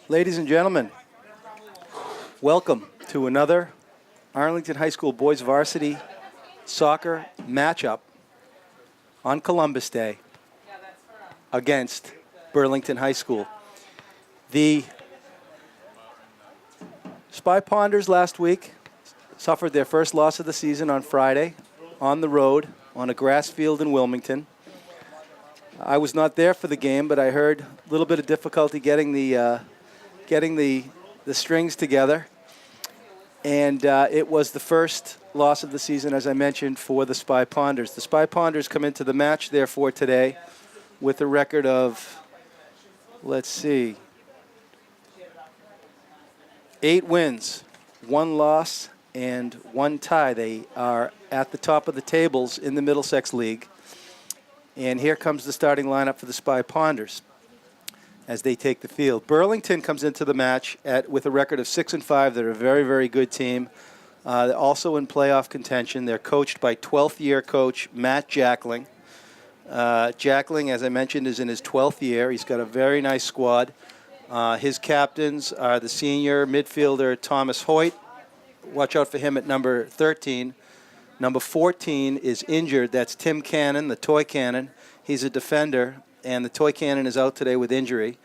Ladies and gentlemen, welcome to another Arlington High School boys varsity soccer matchup on Columbus Day against Burlington High School. The Spy Ponders last week suffered their first loss of the season on Friday on the road on a grass field in Wilmington. I was not there for the game, but I heard a little bit of difficulty getting the strings together. And it was the first loss of the season, as I mentioned, for the Spy Ponders. The Spy Ponders come into the match, therefore, today with a record of, 8 wins, 1 loss, and 1 tie. They are at the top of the tables in the Middlesex League. And here comes the starting lineup for the Spy Ponders as they take the field. Burlington comes into the match with a record of 6-5. They're a very, very good team. They're also in playoff contention. They're coached by 12th-year coach Matt Jackling. Jackling, as I mentioned, is in his 12th year. He's got a very nice squad. His captains are the senior midfielder Thomas Hoyt. Watch out for him at number 13. Number 14 is injured. That's Tim Cannon, the toy cannon. He's a defender, and the toy cannon is out today with injury.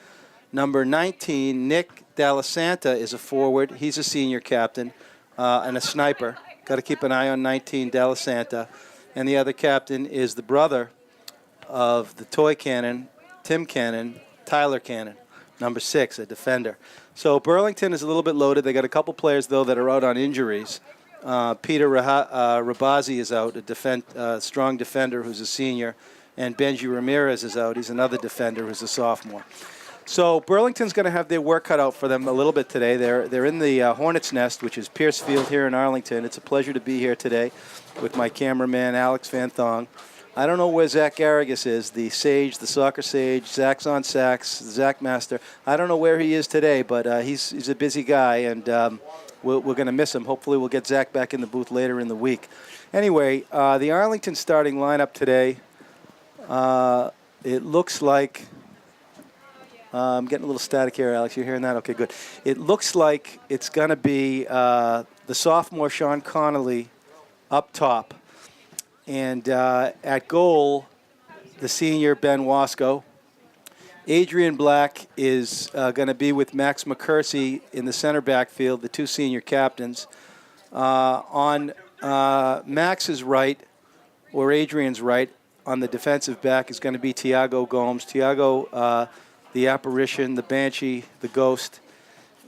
Number 19, Nick Dallasanta, is a forward. He's a senior captain and a sniper. Got to keep an eye on 19, Dallasanta. And the other captain is the brother of the toy cannon, Tim Cannon, Tyler Cannon, number 6, a defender. So Burlington is a little bit loaded. They got a couple players, though, that are out on injuries. Peter Rabazi is out, a strong defender who's a senior, and Benji Ramirez is out. He's another defender who's a sophomore. So Burlington's going to have their work cut out for them a little bit today. They're in the Hornets' Nest, which is Pierce Field here in Arlington. It's a pleasure to be here today with my cameraman, Alex Van Thong. I don't know where Zach Garrigus is, the sage, the soccer sage. Zach's on sax, Zach Master. I don't know where he is today, but he's a busy guy, and we're going to miss him. Hopefully we'll get Zach back in the booth later in the week. Anyway, the Arlington starting lineup today, it looks like, I'm getting a little static here, Alex. You hearing that? Okay, good. It looks like it's going to be the sophomore Sean Connolly up top. And at goal, the senior Ben Wasco. Adrian Black is going to be with Max McCursey in the center backfield, the 2 senior captains. On Max's right, or Adrian's right, on the defensive back is going to be Tiago Gomes. Tiago, the apparition, the banshee, the ghost,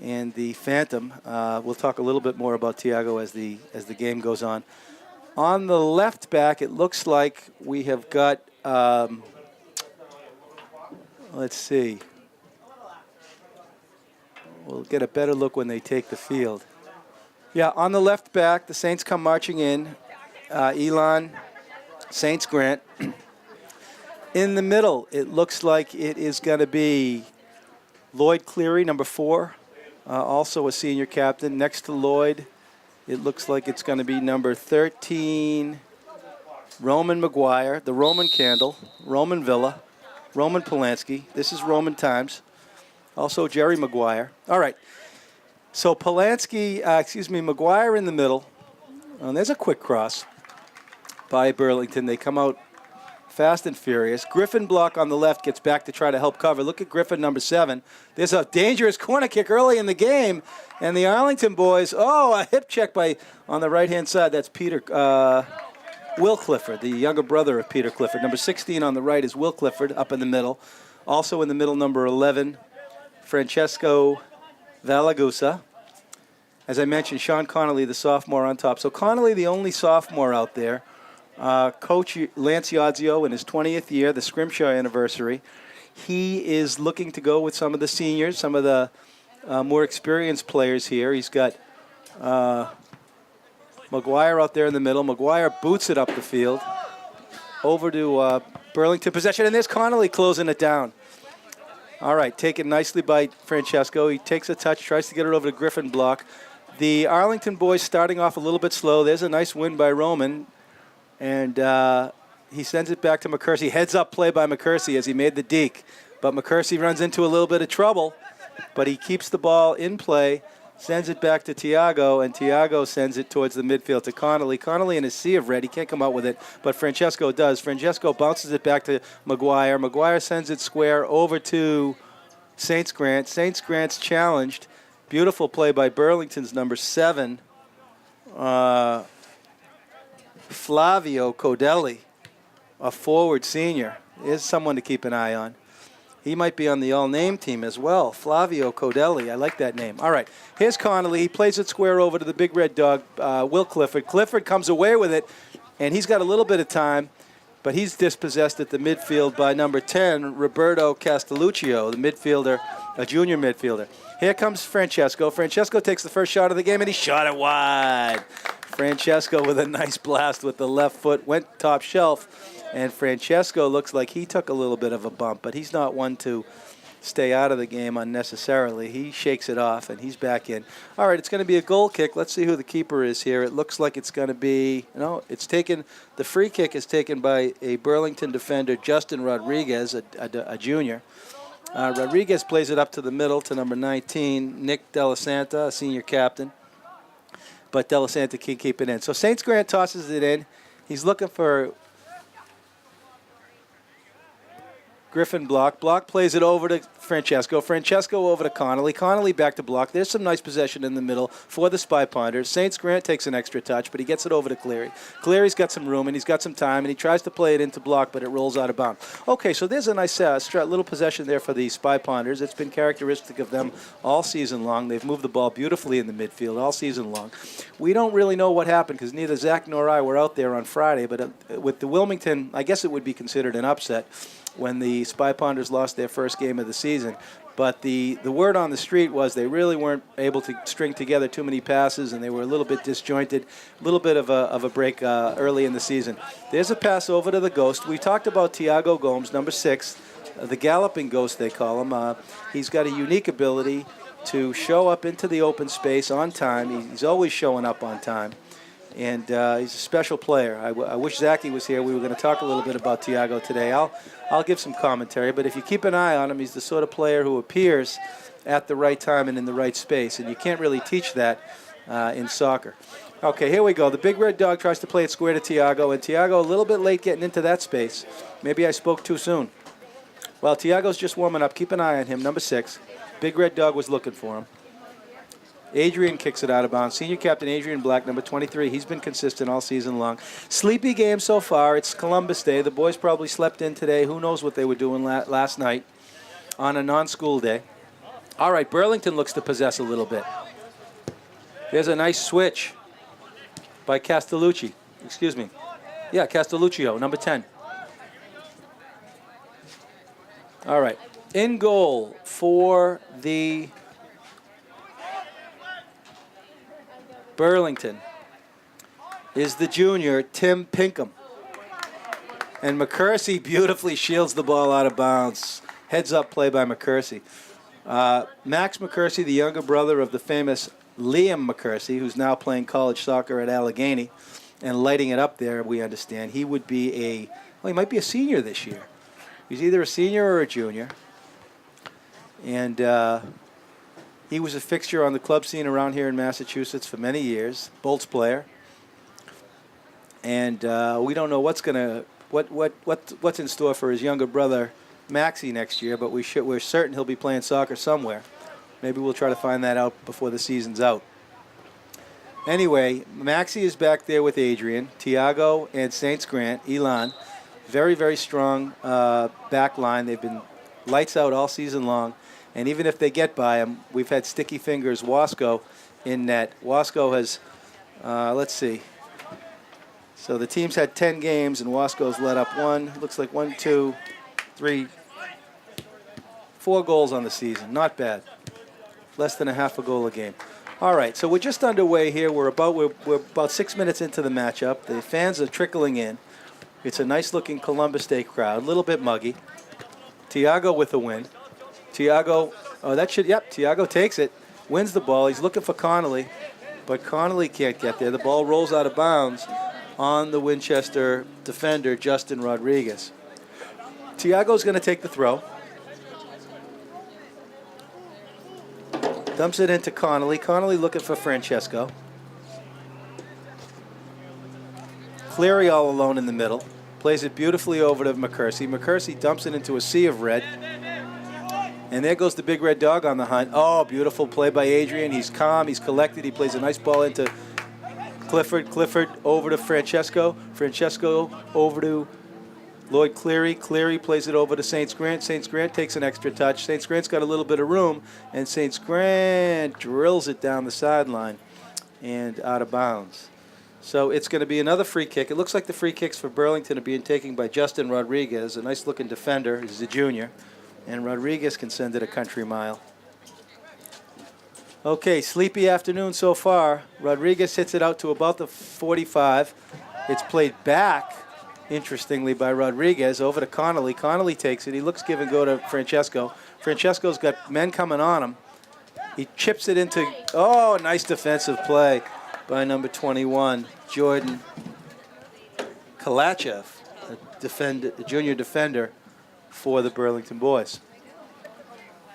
and the phantom. We'll talk a little bit more about Tiago as the game goes on. On the left back, it looks like we have got, let's see. We'll get a better look when they take the field. Yeah, on the left back, the Saints come marching in. Elon, Saints Grant. In the middle, it looks like it is going to be Lloyd Cleary, number 4, also a senior captain. Next to Lloyd, it looks like it's going to be number 13, Roman McGuire, the Roman Candle, Roman Villa, Roman Polanski. This is Roman times. Also Jerry McGuire. All right. So McGuire in the middle. And there's a quick cross by Burlington. They come out fast and furious. Griffin Block on the left gets back to try to help cover. Look at Griffin, number 7. There's a dangerous corner kick early in the game. And the Arlington boys, a hip check on the right-hand side. That's Will Clifford, the younger brother of Peter Clifford. Number 16 on the right is Will Clifford up in the middle. Also in the middle, number 11, Francesco Valagusa. As I mentioned, Sean Connolly, the sophomore on top. So Connolly, the only sophomore out there. Coach Lance Iazio in his 20th year, the Scrimshaw anniversary. He is looking to go with some of the seniors, some of the more experienced players here. He's got McGuire out there in the middle. McGuire boots it up the field. Over to Burlington possession, and there's Connolly closing it down. All right, taken nicely by Francesco. He takes a touch, tries to get it over to Griffin Block. The Arlington boys starting off a little bit slow. There's a nice win by Roman. And he sends it back to McCursey. Heads up play by McCursey as he made the deke. But McCursey runs into a little bit of trouble. but he keeps the ball in play, sends it back to Tiago, and Tiago sends it towards the midfield to Connolly. Connolly in a sea of red. He can't come out with it, but Francesco does. Francesco bounces it back to Maguire. Maguire sends it square over to Saints Grant. Saints Grant's challenged. Beautiful play by Burlington's number 7, Flavio Codelli, a forward senior, is someone to keep an eye on. He might be on the all-name team as well. Flavio Codelli, I like that name. All right, here's Connolly. He plays it square over to the big red dog, Will Clifford. Clifford comes away with it, and he's got a little bit of time, but he's dispossessed at the midfield by number 10, Roberto Castelluccio, the midfielder, a junior midfielder. Here comes Francesco. Francesco takes the first shot of the game, and he shot it wide. Francesco with a nice blast with the left foot, went top shelf. And Francesco looks like he took a little bit of a bump, but he's not one to stay out of the game unnecessarily. He shakes it off, and he's back in. All right, it's going to be a goal kick. Let's see who the keeper is here. It looks like it's going to be, it's taken, the free kick is taken by a Burlington defender, Justin Rodriguez, a junior. Rodriguez plays it up to the middle to number 19, Nick Delasanta, a senior captain. But Delasanta can keep it in. So Saints Grant tosses it in. He's looking for Griffin Block. Block plays it over to Francesco. Francesco over to Connolly. Connolly back to Block. There's some nice possession in the middle for the Spy Ponders. Saints Grant takes an extra touch, but he gets it over to Cleary. Cleary's got some room, and he's got some time, and he tries to play it into Block, but it rolls out of bounds. Okay, so there's a nice little possession there for the Spy Ponders. It's been characteristic of them all season long. They've moved the ball beautifully in the midfield all season long. We don't really know what happened because neither Zach nor I were out there on Friday, but with the Wilmington, I guess it would be considered an upset when the Spy Ponders lost their first game of the season. But the word on the street was they really weren't able to string together too many passes, and they were a little bit disjointed, a little bit of a break early in the season. There's a pass over to the Ghost. We talked about Tiago Gomes, number 6, the galloping Ghost they call him. He's got a unique ability to show up into the open space on time. He's always showing up on time. And he's a special player. I wish Zachy was here. We were going to talk a little bit about Tiago today. I'll give some commentary, but if you keep an eye on him, he's the sort of player who appears at the right time and in the right space, and you can't really teach that in soccer. Okay, here we go. The big red dog tries to play it square to Tiago, and Tiago a little bit late getting into that space. Maybe I spoke too soon. Well, Tiago's just warming up. Keep an eye on him, number 6. Big red dog was looking for him. Adrian kicks it out of bounds. Senior captain Adrian Black, number 23. He's been consistent all season long. Sleepy game so far. It's Columbus Day. The boys probably slept in today. Who knows what they were doing last night on a non-school day. All right, Burlington looks to possess a little bit. There's a nice switch by Castellucci. Excuse me. Yeah, Castelluccio, number 10. All right. In goal for the Burlington is the junior, Tim Pinkham. And McCursey beautifully shields the ball out of bounds. Heads up play by McCursey. Max McCursey, the younger brother of the famous Liam McCursey, who's now playing college soccer at Allegheny and lighting it up there, we understand. He would be he might be a senior this year. He's either a senior or a junior. And he was a fixture on the club scene around here in Massachusetts for many years, Bolts player. And we don't know what's in store for his younger brother Maxie next year, but we're certain he'll be playing soccer somewhere. Maybe we'll try to find that out before the season's out. Anyway, Maxie is back there with Adrian, Tiago, and Saints Grant, Elan. Very, very strong back line. They've been lights out all season long. And even if they get by him, we've had sticky fingers. Wasco in net. Wasco has, let's see. So the team's had 10 games, and Wasco's let up looks like 1, 2, 3, 4 goals on the season. Not bad. Less than a half a goal a game. All right, so we're just underway here. We're about 6 minutes into the matchup. The fans are trickling in. It's a nice-looking Columbus Day crowd. A little bit muggy. Tiago with the win. Tiago, Tiago takes it, wins the ball. He's looking for Connolly, but Connolly can't get there. The ball rolls out of bounds on the Winchester defender, Justin Rodriguez. Tiago's going to take the throw. Dumps it into Connolly. Connolly looking for Francesco. Cleary all alone in the middle. Plays it beautifully over to McCursey. McCursey dumps it into a sea of red. And there goes the big red dog on the hunt. Oh, beautiful play by Adrian. He's calm. He's collected. He plays a nice ball into Clifford. Clifford over to Francesco. Francesco over to Lloyd Cleary. Cleary plays it over to St. Grant. St. Grant takes an extra touch. St. Grant's got a little bit of room, and St. Grant drills it down the sideline and out of bounds. So it's going to be another free kick. It looks like the free kicks for Burlington are being taken by Justin Rodriguez, a nice-looking defender. He's a junior, and Rodriguez can send it a country mile. Okay, sleepy afternoon so far. Rodriguez hits it out to about the 45. It's played back, interestingly, by Rodriguez over to Connolly. Connolly takes it. He looks give and go to Francesco. Francesco's got men coming on him. He chips it into, oh, nice defensive play by number 21, Jordan Kalachev, a junior defender for the Burlington boys.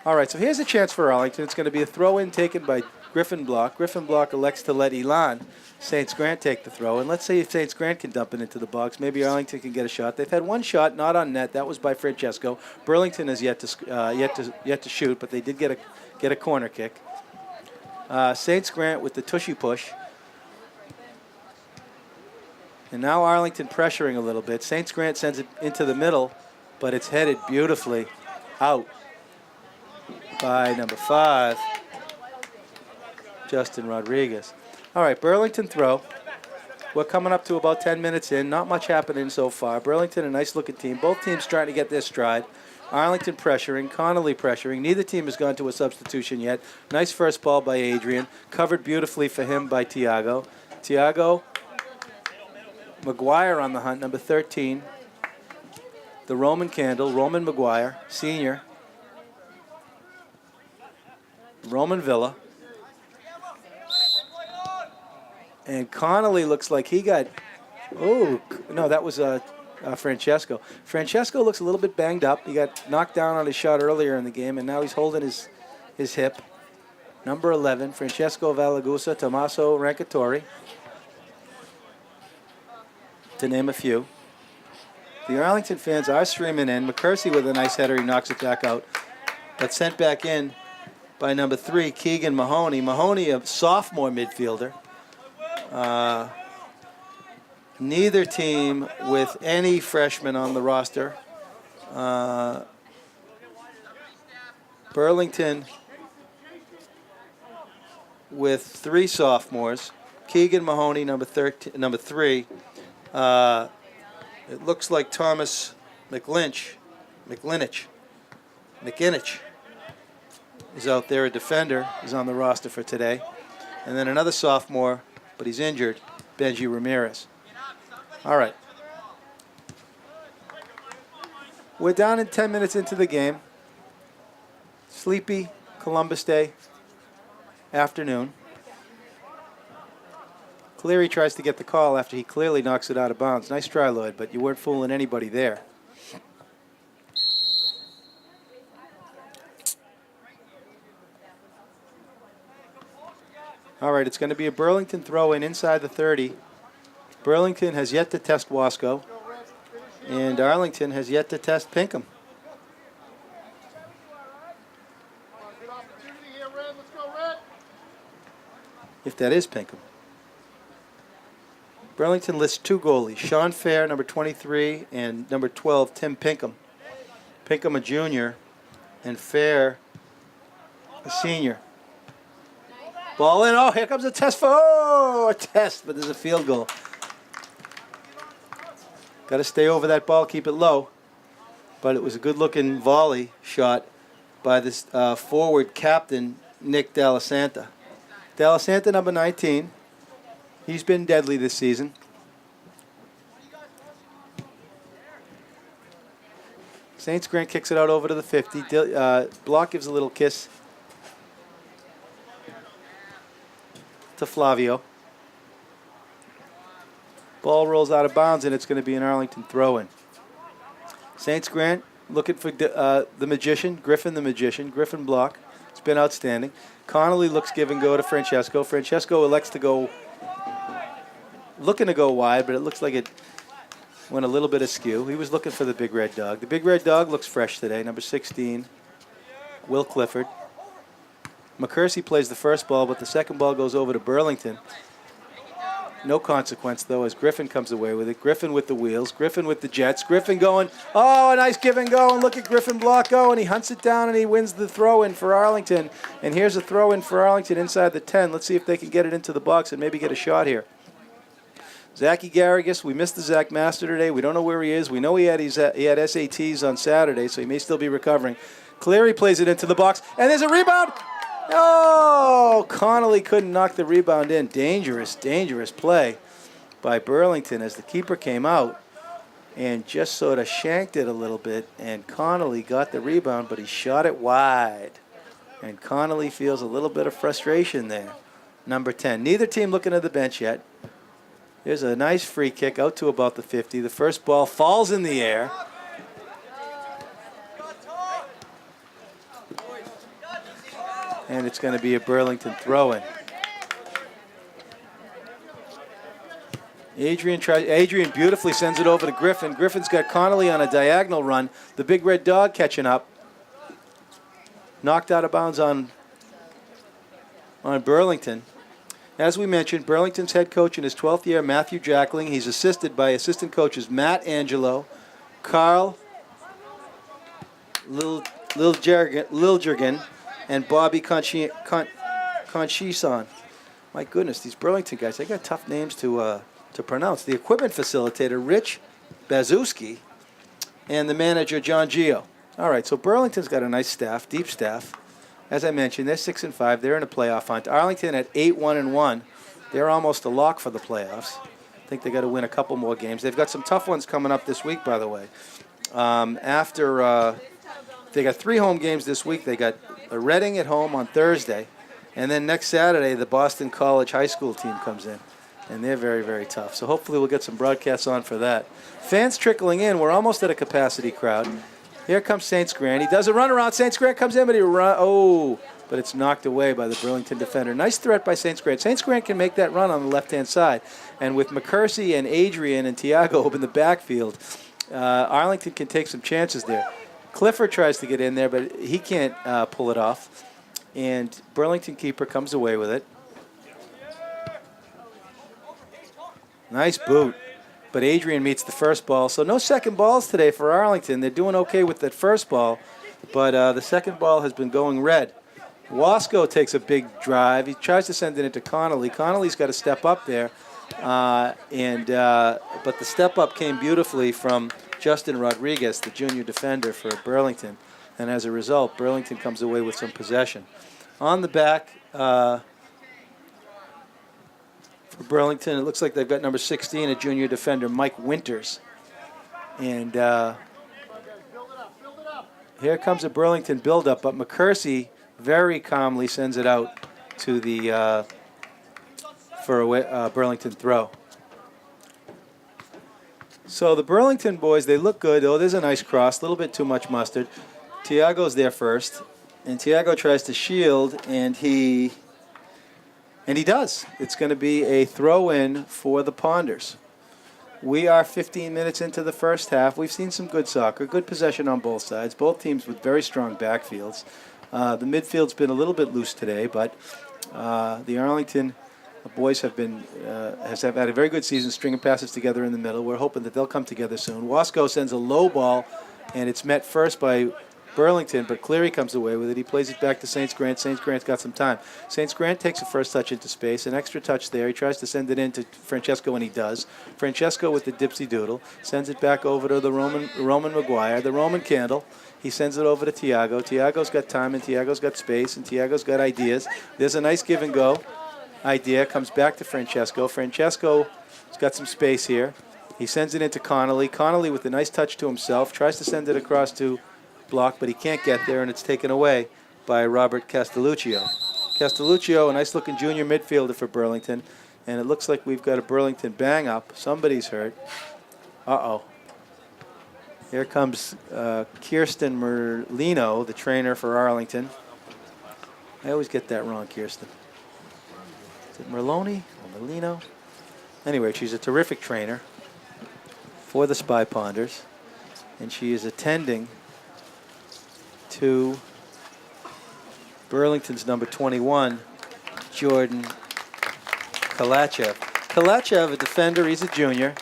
All right, so here's a chance for Arlington. It's going to be a throw-in taken by Griffin Block. Griffin Block elects to let Elan St. Grant take the throw. And let's say if St. Grant can dump it into the box, maybe Arlington can get a shot. They've had one shot, not on net. That was by Francesco. Burlington has yet to shoot, but they did get a corner kick. St. Grant with the tushy push. And now Arlington pressuring a little bit. St. Grant sends it into the middle, but it's headed beautifully out by number 5, Justin Rodriguez. All right, Burlington throw. We're coming up to about 10 minutes in. Not much happening so far. Burlington, a nice-looking team. Both teams trying to get their stride. Arlington pressuring, Connolly pressuring. Neither team has gone to a substitution yet. Nice first ball by Adrian. Covered beautifully for him by Tiago. Tiago McGuire on the hunt, number 13. The Roman candle, Roman McGuire, senior. Roman Villa. And Connolly looks like he got, oh, no, that was Francesco. Francesco looks a little bit banged up. He got knocked down on his shot earlier in the game, and now he's holding his hip. Number 11, Francesco Valagusa, Tommaso Rancatori, to name a few. The Arlington fans are streaming in. McCursey with a nice header. He knocks it back out. But sent back in by number 3, Keegan Mahoney. Mahoney, a sophomore midfielder. Neither team with any freshmen on the roster. Burlington with 3 sophomores. Keegan Mahoney, number 3. It looks like Thomas McInich is out there, a defender, is on the roster for today. And then another sophomore, but he's injured, Benji Ramirez. All right. We're down in 10 minutes into the game. Sleepy Columbus Day afternoon. Cleary tries to get the call after he clearly knocks it out of bounds. Nice try, Lloyd, but you weren't fooling anybody there. All right, it's going to be a Burlington throw-in inside the 30. Burlington has yet to test Wasco, and Arlington has yet to test Pinkham. If that is Pinkham. Burlington lists 2 goalies, Sean Fair, number 23, and number 12, Tim Pinkham. Pinkham, a junior, and Fair, a senior. Ball in. Oh, here comes a test a test, but there's a field goal. Got to stay over that ball, keep it low. But it was a good-looking volley shot by this forward captain, Nick D'Alessanta. D'Alessanta, number 19. He's been deadly this season. St. Grant kicks it out over to the 50. Block gives a little kiss to Flavio. Ball rolls out of bounds, and it's going to be an Arlington throw-in. St. Grant looking for the magician, Griffin the magician, Griffin Block. It's been outstanding. Connolly looks give and go to Francesco. Francesco elects to go, looking to go wide, but it looks like it went a little bit askew. He was looking for the big red dog. The big red dog looks fresh today, number 16, Will Clifford. McCursey plays the first ball, but the second ball goes over to Burlington. No consequence, though, as Griffin comes away with it. Griffin with the wheels. Griffin with the jets. Griffin going. Oh, a nice give and go. And look at Griffin block go. And he hunts it down and he wins the throw-in for Arlington. And here's a throw-in for Arlington inside the 10. Let's see if they can get it into the box and maybe get a shot here. Zachy Garrigus, we missed the Zach Master today. We don't know where he is. We know he had SATs on Saturday, so he may still be recovering. Cleary plays it into the box. And there's a rebound. Oh, Connolly couldn't knock the rebound in. Dangerous, dangerous play by Burlington as the keeper came out and just sort of shanked it a little bit. And Connolly got the rebound, but he shot it wide. And Connolly feels a little bit of frustration there. Number 10. Neither team looking at the bench yet. There's a nice free kick out to about the 50. The first ball falls in the air. And it's going to be a Burlington throw-in. Adrian beautifully sends it over to Griffin. Griffin's got Connolly on a diagonal run. The big red dog catching up. Knocked out of bounds on Burlington. As we mentioned, Burlington's head coach in his 12th year, Matthew Jackling. He's assisted by assistant coaches Matt Angelo, Carl Lil Jurgen, and Bobby Conchison. My goodness, these Burlington guys, they got tough names to pronounce. The equipment facilitator, Rich Bazewski, and the manager, John Gio. All right, so Burlington's got a nice staff, deep staff. As I mentioned, they're 6-5. They're in a playoff hunt. Arlington at 8-1-1. They're almost a lock for the playoffs. I think they got to win a couple more games. They've got some tough ones coming up this week, by the way. They got 3 home games this week. They got Reading at home on Thursday, and then next Saturday the Boston College high school team comes in, and they're very, very tough. So hopefully we'll get some broadcasts on for that. Fans trickling in. We're almost at a capacity crowd. Here comes St. Grant. He does a runaround. St. Grant comes in, but but it's knocked away by the Burlington defender. Nice threat by St. Grant. St. Grant can make that run on the left-hand side, and with McCursey and Adrian and Tiago in the backfield, Arlington can take some chances there. Clifford tries to get in there, but he can't pull it off. And Burlington keeper comes away with it. Nice boot. But Adrian meets the first ball. So no second balls today for Arlington. They're doing okay with that first ball, but the second ball has been going red. Wasco takes a big drive. He tries to send it into Connolly. Connolly's got to step up there. But the step up came beautifully from Justin Rodriguez, the junior defender for Burlington, and as a result, Burlington comes away with some possession. On the back for Burlington, it looks like they've got number 16, a junior defender, Mike Winters. And here comes a Burlington buildup, but McCursey very calmly sends it out to the for a Burlington throw. So the Burlington boys, they look good. Oh, there's a nice cross, a little bit too much mustard. Tiago's there first, and Tiago tries to shield, and he does. It's going to be a throw-in for the Ponders. We are 15 minutes into the first half. We've seen some good soccer, good possession on both sides, both teams with very strong backfields. The midfield's been a little bit loose today, but the Arlington boys have had a very good season, stringing passes together in the middle. We're hoping that they'll come together soon. Wasco sends a low ball, and it's met first by Burlington, but Cleary comes away with it. He plays it back to St. Grant. St. Grant's got some time. St. Grant takes a first touch into space, an extra touch there. He tries to send it in to Francesco, and he does. Francesco with the dipsy doodle sends it back over to the Roman McGuire, the Roman Candle. He sends it over to Tiago. Tiago's got time, and Tiago's got space, and Tiago's got ideas. There's a nice give and go. Idea comes back to Francesco. Francesco's got some space here. He sends it into Connolly. Connolly with a nice touch to himself tries to send it across to Block, but he can't get there, and it's taken away by Robert Castelluccio. Castelluccio, a nice-looking junior midfielder for Burlington, and it looks like we've got a Burlington bang-up. Somebody's hurt. Uh-oh. Here comes Kirsten Merlino, the trainer for Arlington. I always get that wrong, Kirsten. Is it Merloni or Merlino? Anyway, she's a terrific trainer for the Spy Ponders, and she is attending to Burlington's number 21, Jordan Kalachev. Kalachev, a defender, he's a junior.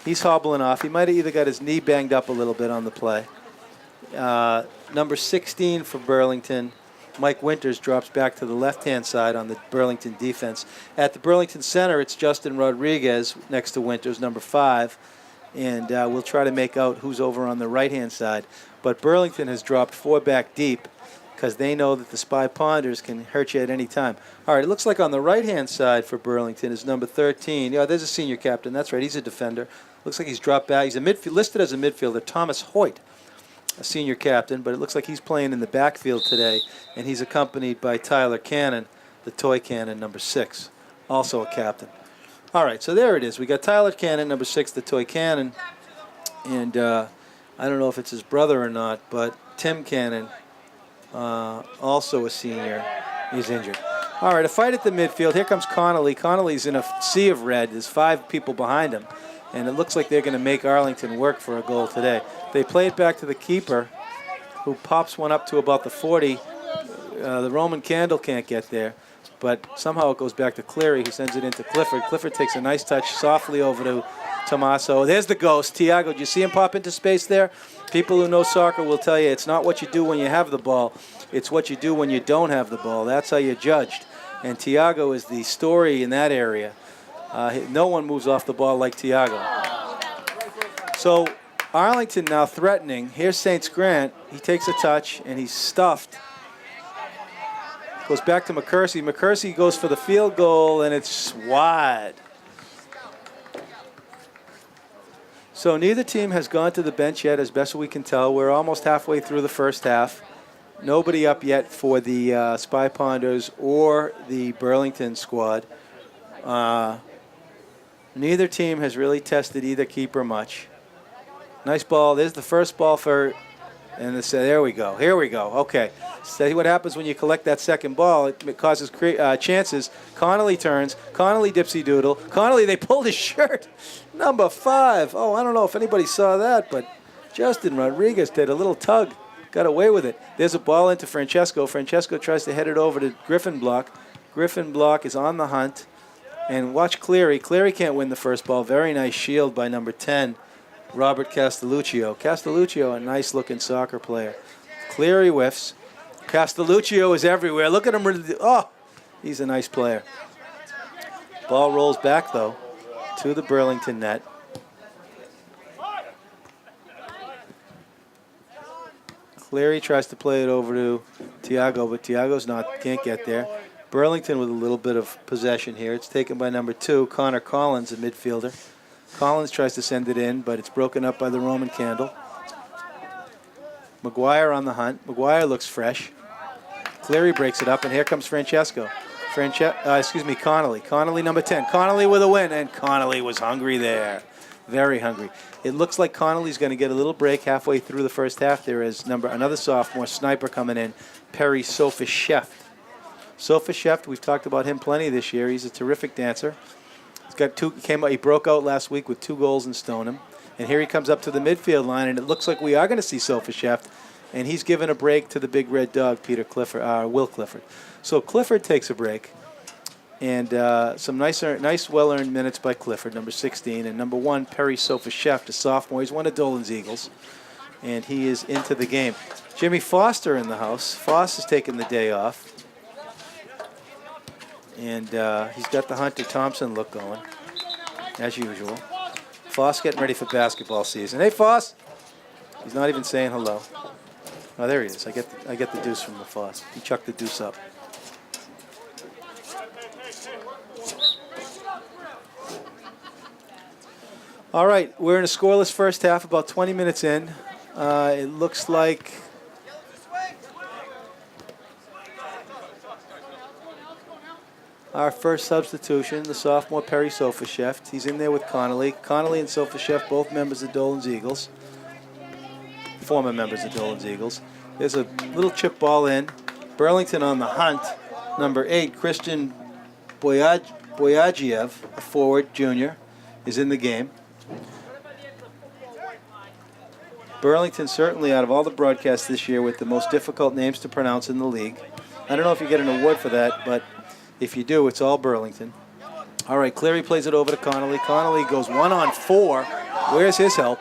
He's hobbling off. He might have either got his knee banged up a little bit on the play. Number 16 for Burlington, Mike Winters, drops back to the left-hand side on the Burlington defense. At the Burlington center, it's Justin Rodriguez next to Winters, number 5. And we'll try to make out who's over on the right-hand side. But Burlington has dropped 4 back deep because they know that the Spy Ponders can hurt you at any time. All right, it looks like on the right-hand side for Burlington is number 13. Yeah, there's a senior captain. That's right, he's a defender. Looks like he's dropped back. He's listed as a midfielder, Thomas Hoyt, a senior captain, but it looks like he's playing in the backfield today, and he's accompanied by Tyler Cannon, the toy cannon, number 6, also a captain. All right, so there it is. We got Tyler Cannon, number 6, the toy cannon, and I don't know if it's his brother or not, but Tim Cannon, also a senior, is injured. All right, a fight at the midfield. Here comes Connolly. Connolly's in a sea of red. There's 5 people behind him, and it looks like they're going to make Arlington work for a goal today. They play it back to the keeper, who pops one up to about the 40. The Roman Candle can't get there, but somehow it goes back to Cleary, who sends it into Clifford. Clifford takes a nice touch softly over to Tommaso. There's the ghost, Tiago. Do you see him pop into space there? People who know soccer will tell you it's not what you do when you have the ball. It's what you do when you don't have the ball. That's how you're judged. And Tiago is the story in that area. No one moves off the ball like Tiago. So Arlington now threatening. Here's St. Grant. He takes a touch, and he's stuffed. Goes back to McCursey. McCursey goes for the field goal, and it's wide. So neither team has gone to the bench yet, as best we can tell. We're almost halfway through the first half. Nobody up yet for the Spy Ponders or the Burlington squad. Neither team has really tested either keeper much. Nice ball. There's the first ball for, and there we go. Here we go. Okay. See what happens when you collect that second ball. It causes chances. Connolly turns. Connolly dipsy-doodle. Connolly, they pulled his shirt. Number 5. Oh, I don't know if anybody saw that, but Justin Rodriguez did a little tug. Got away with it. There's a ball into Francesco. Francesco tries to head it over to Griffin Block. Griffin Block is on the hunt. And watch Cleary. Cleary can't win the first ball. Very nice shield by number 10, Robert Castelluccio. Castelluccio, a nice-looking soccer player. Cleary whiffs. Castelluccio is everywhere. Look at him. Oh, he's a nice player. Ball rolls back, though, to the Burlington net. Cleary tries to play it over to Tiago, but Tiago's can't get there. Burlington with a little bit of possession here. It's taken by number 2, Connor Collins, a midfielder. Collins tries to send it in, but it's broken up by the Roman Candle. McGuire on the hunt. McGuire looks fresh. Cleary breaks it up, and here comes Francesco. Connolly. Connolly, number 10. Connolly with a win, and Connolly was hungry there. Very hungry. It looks like Connolly's going to get a little break halfway through the first half. There is another sophomore sniper coming in, Perry Sofasheft. Sofasheft, we've talked about him plenty this year. He's a terrific dancer. He's got he broke out last week with 2 goals in Stoneham. And here he comes up to the midfield line, and it looks like we are going to see Sofasheft. And he's given a break to the big red dog, Will Clifford. So Clifford takes a break. And some nice, well-earned minutes by Clifford, number 16. And number 1, Perry Sofasheft, a sophomore. He's one of Dolan's Eagles. And he is into the game. Jimmy Foster in the house. Foss has taken the day off. And he's got the Hunter Thompson look going, as usual. Foss getting ready for basketball season. Hey, Foss! He's not even saying hello. Oh, there he is. I get the deuce from the Foss. He chucked the deuce up. All right, we're in a scoreless first half, about 20 minutes in. It looks like our first substitution, the sophomore Perry Sofasheft. He's in there with Connolly. Connolly and Sofasheft, both members of Dolan's Eagles. Former members of Dolan's Eagles. There's a little chip ball in. Burlington on the hunt. Number 8, Christian Boyagiev, a forward, junior, is in the game. Burlington, certainly out of all the broadcasts this year, with the most difficult names to pronounce in the league. I don't know if you get an award for that, but if you do, it's all Burlington. All right, Cleary plays it over to Connolly. Connolly goes 1-on-4. Where's his help?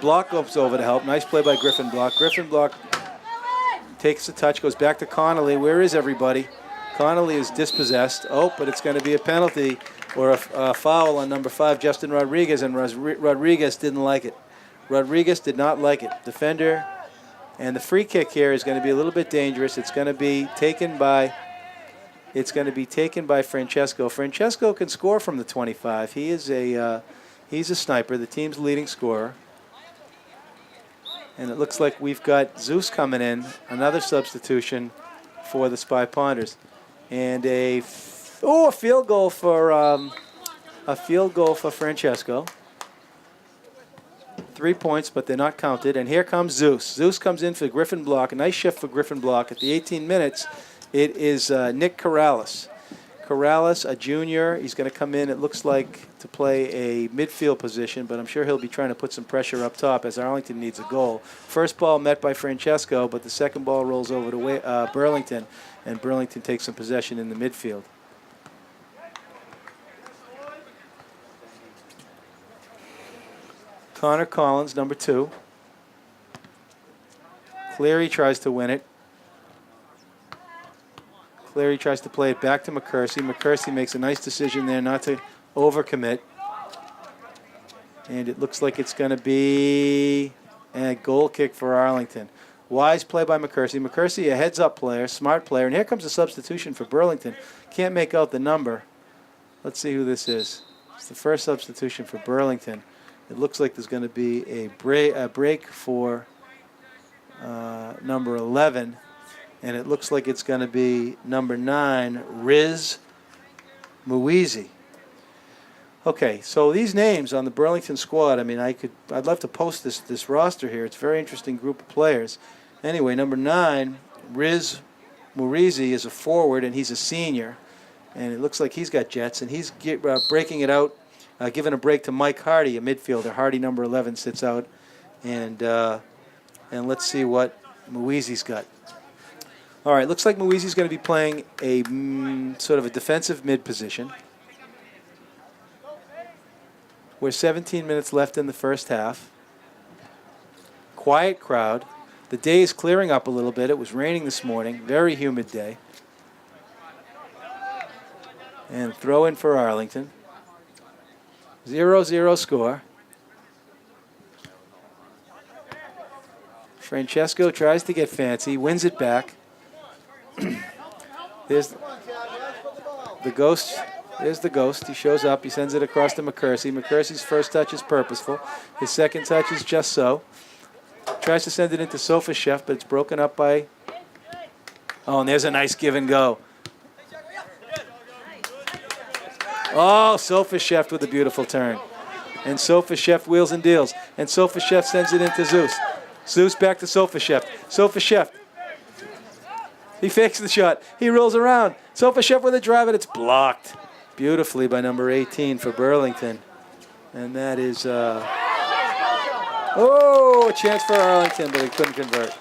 Block goes over to help. Nice play by Griffin Block. Griffin Block takes the touch, goes back to Connolly. Where is everybody? Connolly is dispossessed. Oh, but it's going to be a penalty or a foul on number 5, Justin Rodriguez, and Rodriguez didn't like it. Rodriguez did not like it. Defender, and the free kick here is going to be a little bit dangerous. It's going to be taken by Francesco. Francesco can score from the 25. He's a sniper, the team's leading scorer. And it looks like we've got Zeus coming in, another substitution for the Spy Ponders, and a field goal for Francesco. 3 points, but they're not counted. And here comes Zeus. Zeus comes in for Griffin Block. A nice shift for Griffin Block. At the 18 minutes, it is Nick Corrales. Corrales, a junior. He's going to come in, it looks like, to play a midfield position, but I'm sure he'll be trying to put some pressure up top as Arlington needs a goal. First ball met by Francesco, but the second ball rolls over to Burlington, and Burlington takes some possession in the midfield. Connor Collins, number 2. Cleary tries to win it. Cleary tries to play it back to McCursey. McCursey makes a nice decision there not to overcommit. And it looks like it's going to be a goal kick for Arlington. Wise play by McCursey. McCursey, a heads-up player, smart player. And here comes a substitution for Burlington. Can't make out the number. Let's see who this is. It's the first substitution for Burlington. It looks like there's going to be a break for number 11. And it looks like it's going to be number 9, Riz Muizi. Okay, so these names on the Burlington squad, I mean, I'd love to post this roster here. It's a very interesting group of players. Anyway, number 9, Riz Muizi, is a forward, and he's a senior. And it looks like he's got jets, and he's breaking it out, giving a break to Mike Hardy, a midfielder. Hardy, number 11, sits out. And let's see what Muizi's got. All right, looks like Muizi's going to be playing a sort of a defensive mid position. We're 17 minutes left in the first half. Quiet crowd. The day is clearing up a little bit. It was raining this morning. Very humid day. And throw in for Arlington. 0-0 score. Francesco tries to get fancy, wins it back. There's the ghost. There's the ghost. He shows up. He sends it across to McCursey. McCursey's first touch is purposeful. His second touch is just so. Tries to send it into Sofa Chef, but it's broken up by... Oh, and there's a nice give and go. Oh, Sofa Chef with a beautiful turn. And Sofa Chef wheels and deals. And Sofa Chef sends it into Zeus. Zeus back to Sofa Chef. Sofa Chef. He fakes the shot. He rolls around. Sofa Chef with a drive, and it's blocked beautifully by number 18 for Burlington. And that is, a chance for Arlington, but he couldn't convert.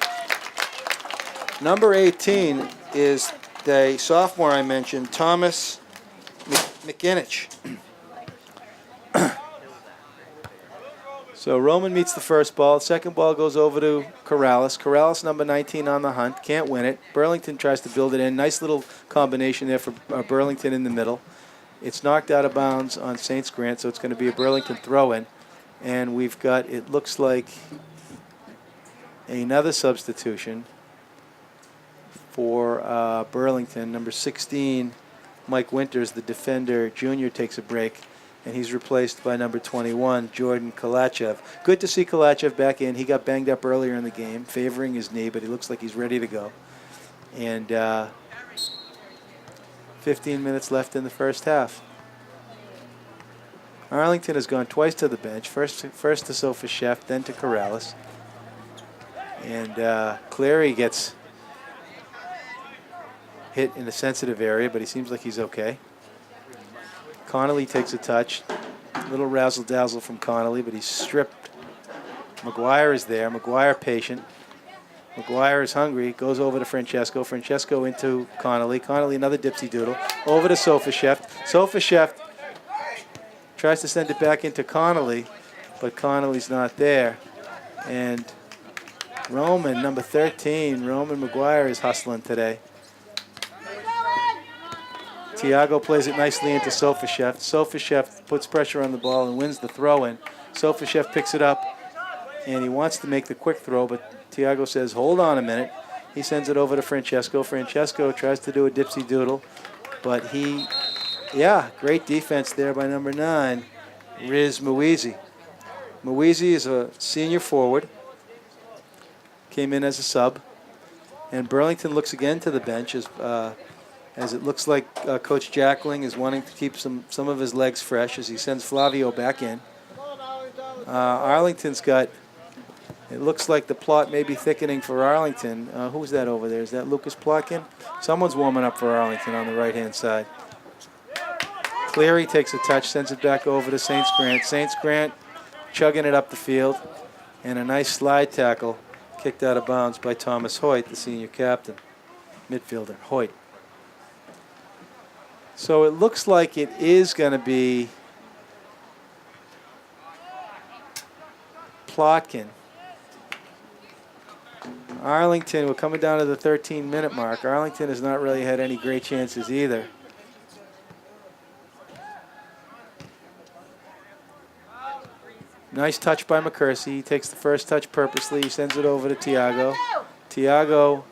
Number 18 is the sophomore I mentioned, Thomas McInich. So Roman meets the first ball. Second ball goes over to Corrales. Corrales, number 19, on the hunt. Can't win it. Burlington tries to build it in. Nice little combination there for Burlington in the middle. It's knocked out of bounds on Saints Grant, so it's going to be a Burlington throw-in. And we've got, it looks like, another substitution for Burlington. Number 16, Mike Winters, the defender, junior, takes a break. And he's replaced by number 21, Jordan Kalachev. Good to see Kalachev back in. He got banged up earlier in the game, favoring his knee, but he looks like he's ready to go. And 15 minutes left in the first half. Arlington has gone twice to the bench, first to Sofa Chef, then to Corrales. And Cleary gets hit in a sensitive area, but he seems like he's okay. Connolly takes a touch. Little razzle-dazzle from Connolly, but he's stripped. McGuire is there. McGuire patient. McGuire is hungry. Goes over to Francesco. Francesco into Connolly. Connolly another dipsy doodle. Over to Sofashev. Sofashev tries to send it back into Connolly, but Connolly's not there. And Roman, number 13, Roman McGuire is hustling today. Tiago plays it nicely into Sofashev. Sofashev puts pressure on the ball and wins the throw-in. Sofashev picks it up, and he wants to make the quick throw, but Tiago says, hold on a minute. He sends it over to Francesco. Francesco tries to do a dipsy doodle, but great defense there by number 9, Riz Mwizi. Mwizi is a senior forward, came in as a sub, and Burlington looks again to the bench as it looks like Coach Jackling is wanting to keep some of his legs fresh as he sends Flavio back in. Arlington's got, it looks like the plot may be thickening for Arlington. Who's that over there? Is that Lucas Plotkin? Someone's warming up for Arlington on the right-hand side. Cleary takes a touch, sends it back over to Saints Grant. Saints Grant chugging it up the field, and a nice slide tackle kicked out of bounds by Thomas Hoyt, the senior captain, midfielder, Hoyt. So it looks like it is going to be Plotkin. Arlington, we're coming down to the 13-minute mark. Arlington has not really had any great chances either. Nice touch by McCursey. He takes the first touch purposely. He sends it over to Tiago. Tiago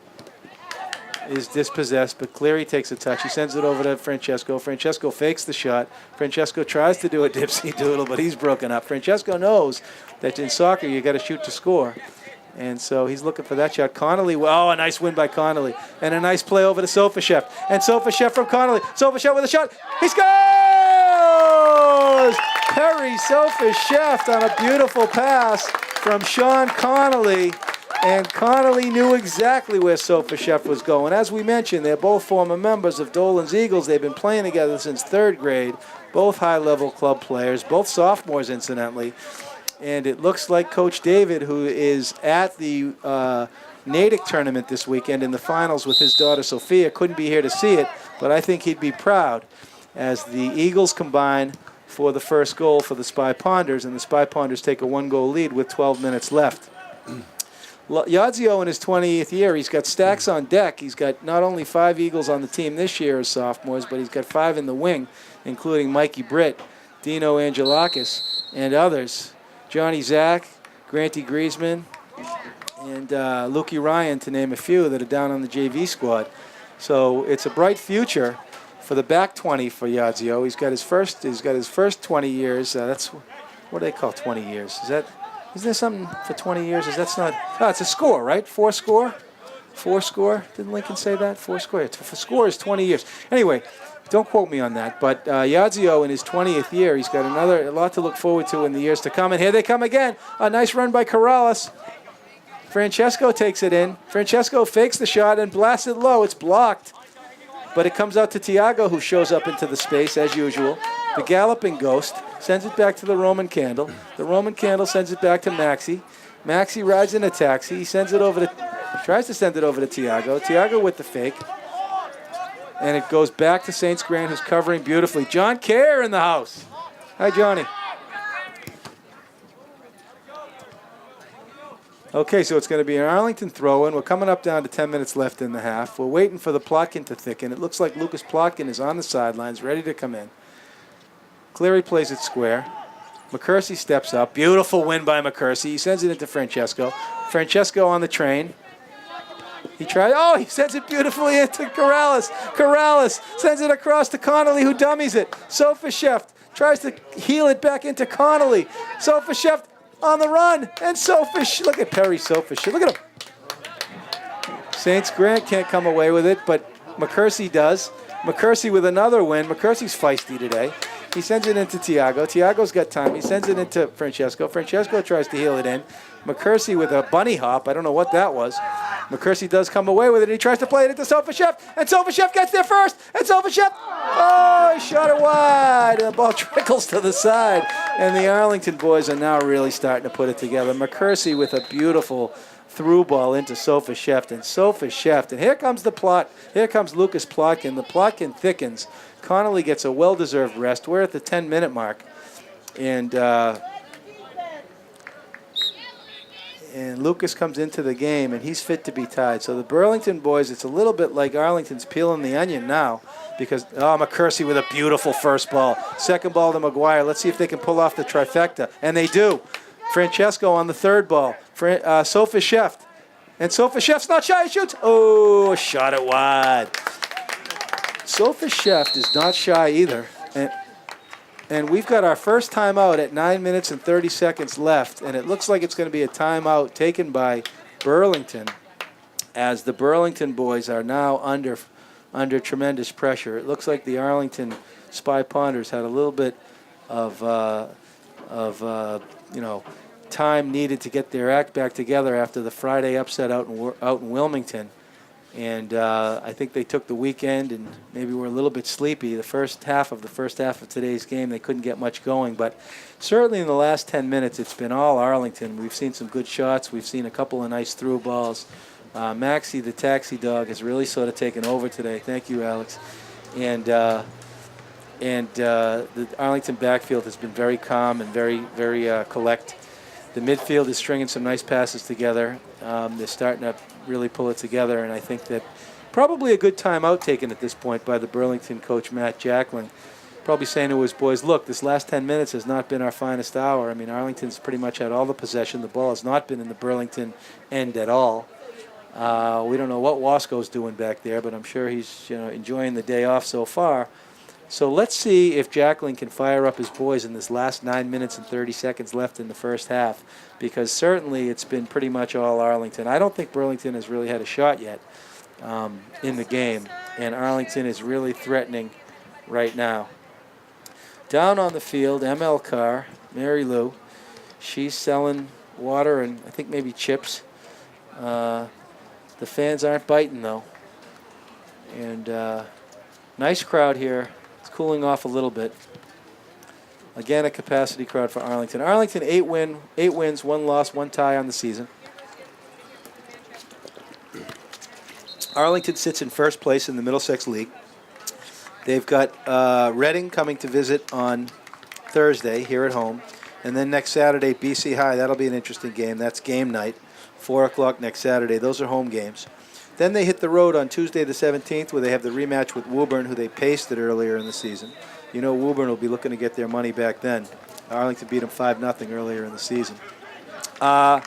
is dispossessed, but Cleary takes a touch. He sends it over to Francesco. Francesco fakes the shot. Francesco tries to do a dipsy doodle, but he's broken up. Francesco knows that in soccer you got to shoot to score. And so he's looking for that shot. Connolly, a nice win by Connolly. And a nice play over to Sofashev. And Sofashev from Connolly. Sofashev with a shot. He scores! Perry Sofashev on a beautiful pass from Sean Connolly. And Connolly knew exactly where Sofashev was going. As we mentioned, they're both former members of Dolan's Eagles. They've been playing together since 3rd grade. Both high-level club players, both sophomores, incidentally. And it looks like Coach David, who is at the Natick tournament this weekend in the finals with his daughter Sophia, couldn't be here to see it, but I think he'd be proud as the Eagles combine for the first goal for the Spy Ponders, and the Spy Ponders take a 1-goal lead with 12 minutes left. Yadzio in his 20th year, he's got stacks on deck. He's got not only 5 Eagles on the team this year as sophomores, but he's got 5 in the wing, including Mikey Britt, Dino Angelakis, and others. Johnny Zach, Granty Griezmann, and Lukey Ryan, to name a few, that are down on the JV squad. So it's a bright future for the back 20 for Yadzio. He's got his first 20 years. That's what do they call 20 years? Isn't there something for 20 years? It's a score, right? 4 score? 4 score? Didn't Lincoln say that? 4 score. Score is 20 years. Anyway, don't quote me on that. But Yadzio in his 20th year, he's got a lot to look forward to in the years to come. And here they come again. A nice run by Corrales. Francesco takes it in. Francesco fakes the shot and blasts it low. It's blocked. But it comes out to Tiago, who shows up into the space as usual. The Galloping Ghost sends it back to the Roman Candle. The Roman Candle sends it back to Maxi. Maxi rides in a taxi. He tries to send it over to Tiago. Tiago with the fake. And it goes back to Saints Grant, who's covering beautifully. John Kerr in the house. Hi, Johnny. Okay, so it's going to be an Arlington throw-in. We're coming up down to 10 minutes left in the half. We're waiting for the Plotkin to thicken. It looks like Lucas Plotkin is on the sidelines, ready to come in. Cleary plays it square. McCursey steps up. Beautiful win by McCursey. He sends it into Francesco. Francesco on the train. He sends it beautifully into Corrales. Corrales sends it across to Connolly, who dummies it. Sofashev tries to heel it back into Connolly. Sofashev on the run, and look at Perry Sofashev. Look at him. Saints Grant can't come away with it, but McCursey does. McCursey with another win. McCursey's feisty today. He sends it into Tiago. Tiago's got time. He sends it into Francesco. Francesco tries to heel it in. McCursey with a bunny hop. I don't know what that was. McCursey does come away with it. He tries to play it into Sofashev, and Sofashev gets there first. And Sofashev, he shot it wide. And the ball trickles to the side. And the Arlington boys are now really starting to put it together. McCursey with a beautiful through ball into Sofashev. And here comes the plot. Here comes Lucas Plotkin. The Plotkin thickens. Connolly gets a well-deserved rest. We're at the 10-minute mark. And Lucas comes into the game, and he's fit to be tied. So the Burlington boys, it's a little bit like Arlington's peeling the onion now because, McCursey with a beautiful first ball. Second ball to McGuire. Let's see if they can pull off the trifecta. And they do. Francesco on the third ball. Sofashev. And Sofashev's not shy. He shoots. Oh, shot it wide. Sofashev is not shy either. And we've got our first timeout at 9 minutes and 30 seconds left, and it looks like it's going to be a timeout taken by Burlington, as the Burlington boys are now under tremendous pressure. It looks like the Arlington Spy Ponders had a little bit of time needed to get their act back together after the Friday upset out in Wilmington. And I think they took the weekend and maybe were a little bit sleepy. The first half of today's game, they couldn't get much going. But certainly in the last 10 minutes, it's been all Arlington. We've seen some good shots. We've seen a couple of nice through balls. Maxie, the taxi dog, has really sort of taken over today. Thank you, Alex. And the Arlington backfield has been very calm and very, very collect. The midfield is stringing some nice passes together. They're starting to really pull it together, and I think that probably a good timeout taken at this point by the Burlington coach, Matt Jackling. Probably saying to his boys, look, this last 10 minutes has not been our finest hour. I mean, Arlington's pretty much had all the possession. The ball has not been in the Burlington end at all. We don't know what Wasco's doing back there, but I'm sure he's enjoying the day off so far. So let's see if Jackling can fire up his boys in this last 9 minutes and 30 seconds left in the first half, because certainly it's been pretty much all Arlington. I don't think Burlington has really had a shot yet in the game, and Arlington is really threatening right now. Down on the field, ML Carr, Mary Lou. She's selling water and I think maybe chips. The fans aren't biting, though. And nice crowd here. Cooling off a little bit. Again, a capacity crowd for Arlington. Arlington, 8 wins, 1 loss, 1 tie on the season. Arlington sits in first place in the Middlesex League. They've got Reading coming to visit on Thursday here at home. And then next Saturday, BC High. That'll be an interesting game. That's game night, 4 o'clock next Saturday. Those are home games. Then they hit the road on Tuesday the 17th, where they have the rematch with Woburn, who they pasted earlier in the season. You know Woburn will be looking to get their money back then. Arlington beat them 5-0 earlier in the season. And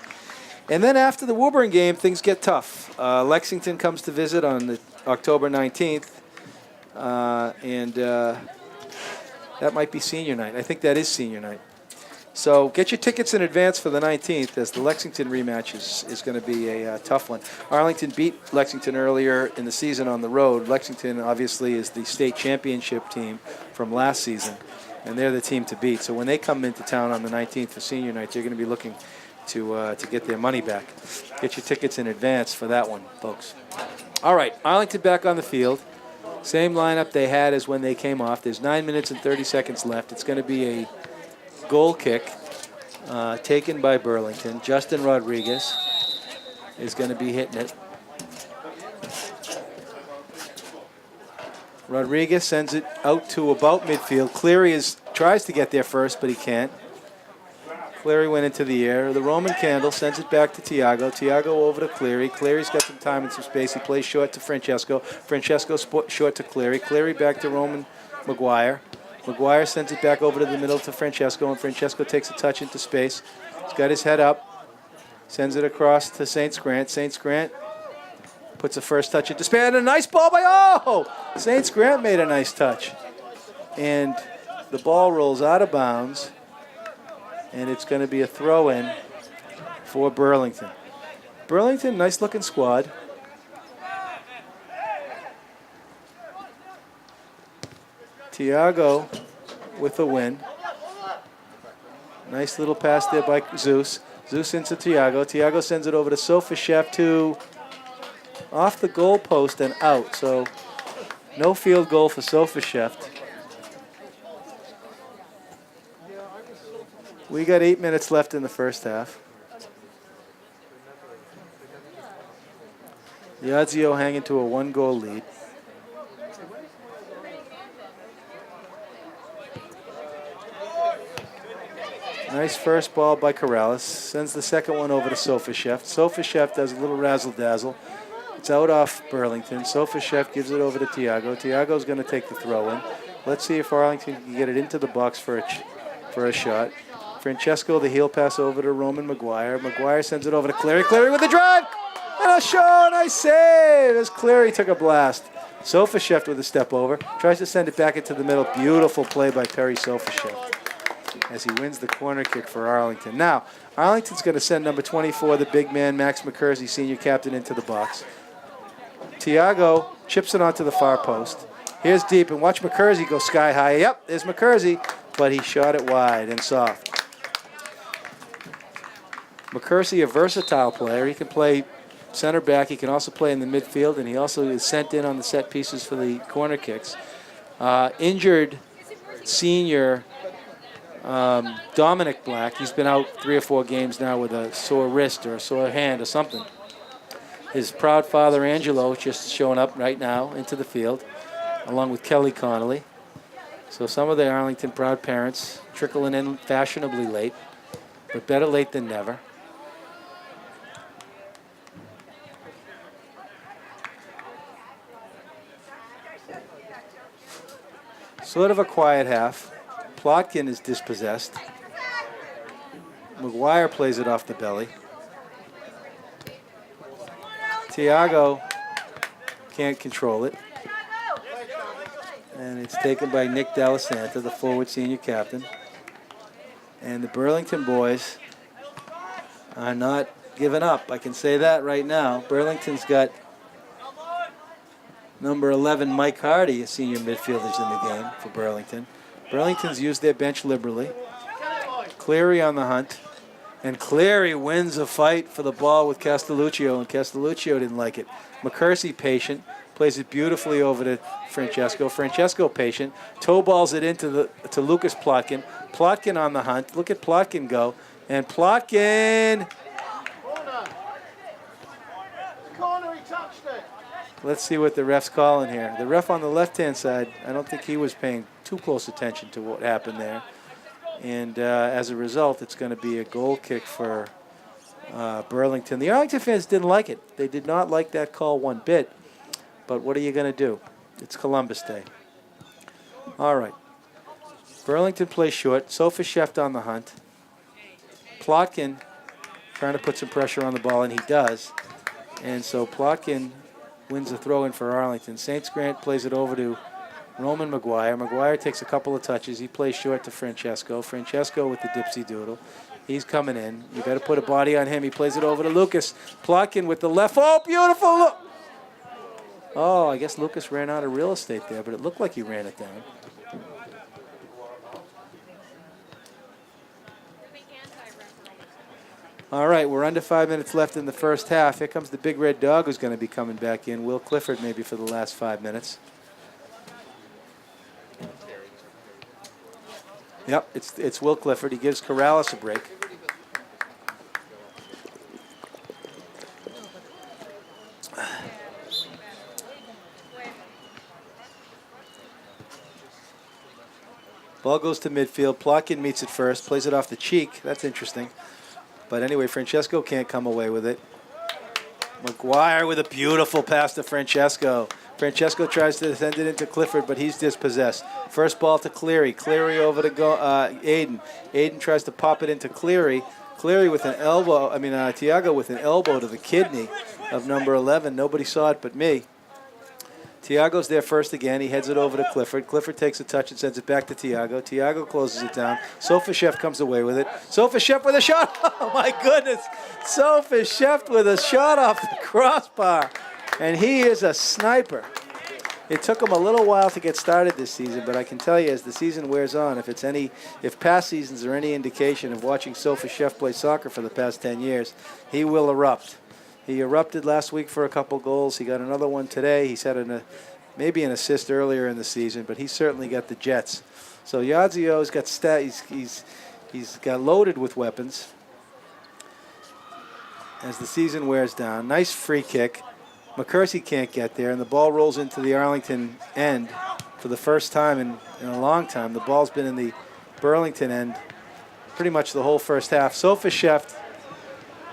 then after the Woburn game, things get tough. Lexington comes to visit on October 19th, and that might be senior night. I think that is senior night. So get your tickets in advance for the 19th, as the Lexington rematch is going to be a tough one. Arlington beat Lexington earlier in the season on the road. Lexington, obviously, is the state championship team from last season, and they're the team to beat. So when they come into town on the 19th for senior night, they're going to be looking to get their money back. Get your tickets in advance for that one, folks. All right, Arlington back on the field. Same lineup they had as when they came off. There's 9 minutes and 30 seconds left. It's going to be a goal kick taken by Burlington. Justin Rodriguez is going to be hitting it. Rodriguez sends it out to about midfield. Cleary tries to get there first, but he can't. Cleary went into the air. The Roman Candle sends it back to Tiago. Tiago over to Cleary. Cleary's got some time and some space. He plays short to Francesco. Francesco short to Cleary. Cleary back to Roman McGuire. McGuire sends it back over to the middle to Francesco, and Francesco takes a touch into space. He's got his head up. Sends it across to St. Grant. St. Grant puts the first touch into space. And a nice ball by, St. Grant made a nice touch. And the ball rolls out of bounds, and it's going to be a throw-in for Burlington. Burlington, nice-looking squad. Tiago with the win. Nice little pass there by Zeus. Zeus into Tiago. Tiago sends it over to Sofashev to off the goal post and out. So no field goal for Sofasheft. We got 8 minutes left in the first half. Yazio hanging to a 1-goal lead. Nice first ball by Corrales. Sends the second one over to Sofasheft. Sofasheft does a little razzle-dazzle. It's out off Burlington. Sofasheft gives it over to Tiago. Tiago's going to take the throw in. Let's see if Arlington can get it into the box for a shot. Francesco, the heel pass over to Roman Maguire. Maguire sends it over to Cleary. Cleary with the drive! And a shot! Nice save! As Cleary took a blast. Sofasheft with a step over. Tries to send it back into the middle. Beautiful play by Perry Sofasheft as he wins the corner kick for Arlington. Now, Arlington's going to send number 24, the big man, Max McCursey, senior captain, into the box. Tiago chips it onto the far post. Here's deep, and watch McCursey go sky high. Yep, there's McCursey, but he shot it wide and soft. McCursey, a versatile player. He can play center back. He can also play in the midfield, and he also is sent in on the set pieces for the corner kicks. Injured senior Dominic Black. He's been out 3 or 4 games now with a sore wrist or a sore hand or something. His proud father, Angelo, just showing up right now into the field, along with Kelly Connolly. So some of the Arlington proud parents trickling in fashionably late, but better late than never. Sort of a quiet half. Plotkin is dispossessed. Maguire plays it off the belly. Tiago can't control it. And it's taken by Nick Delisanta, the forward senior captain. And the Burlington boys are not giving up. I can say that right now. Burlington's got number 11, Mike Hardy, a senior midfielder, in the game for Burlington. Burlington's used their bench liberally. Cleary on the hunt. And Cleary wins a fight for the ball with Castelluccio, and Castelluccio didn't like it. McCursey patient, plays it beautifully over to Francesco. Francesco patient, toe balls it into to Lucas Plotkin. Plotkin on the hunt. Look at Plotkin go. And Plotkin. Corner, he touched it. Let's see what the ref's calling here. The ref on the left-hand side, I don't think he was paying too close attention to what happened there. And as a result, it's going to be a goal kick for Burlington. The Arlington fans didn't like it. They did not like that call one bit. But what are you going to do? It's Columbus Day. All right. Burlington plays short. Sofasheft on the hunt. Plotkin trying to put some pressure on the ball, and he does. And so Plotkin wins the throw-in for Arlington. Saints Grant plays it over to Roman Maguire. Maguire takes a couple of touches. He plays short to Francesco. Francesco with the dipsy doodle. He's coming in. You got to put a body on him. He plays it over to Lucas. Plotkin with the left. Oh, beautiful look. Oh, I guess Lucas ran out of real estate there, but it looked like he ran it down. All right, we're under 5 minutes left in the first half. Here comes the big red dog who's going to be coming back in. Will Clifford maybe for the last 5 minutes. Yep, it's Will Clifford. He gives Corrales a break. Ball goes to midfield. Plotkin meets it first, plays it off the cheek. That's interesting. But anyway, Francesco can't come away with it. Maguire with a beautiful pass to Francesco. Francesco tries to send it into Clifford, but he's dispossessed. First ball to Cleary. Cleary over to Aiden. Aiden tries to pop it into Cleary. Cleary with an elbow, Tiago with an elbow to the kidney of number 11. Nobody saw it but me. Tiago's there first again. He heads it over to Clifford. Clifford takes a touch and sends it back to Tiago. Tiago closes it down. Sofasheft comes away with it. Sofasheft with a shot. Oh, my goodness. Sofasheft with a shot off the crossbar. And he is a sniper. It took him a little while to get started this season, but I can tell you as the season wears on, if past seasons are any indication of watching Sofasheft play soccer for the past 10 years, he will erupt. He erupted last week for a couple goals. He got another one today. He's had maybe an assist earlier in the season, but he certainly got the jets. So Yazio's got he's got loaded with weapons as the season wears down. Nice free kick. McCursey can't get there, and the ball rolls into the Arlington end for the first time in a long time. The ball's been in the Burlington end pretty much the whole first half. Sofashev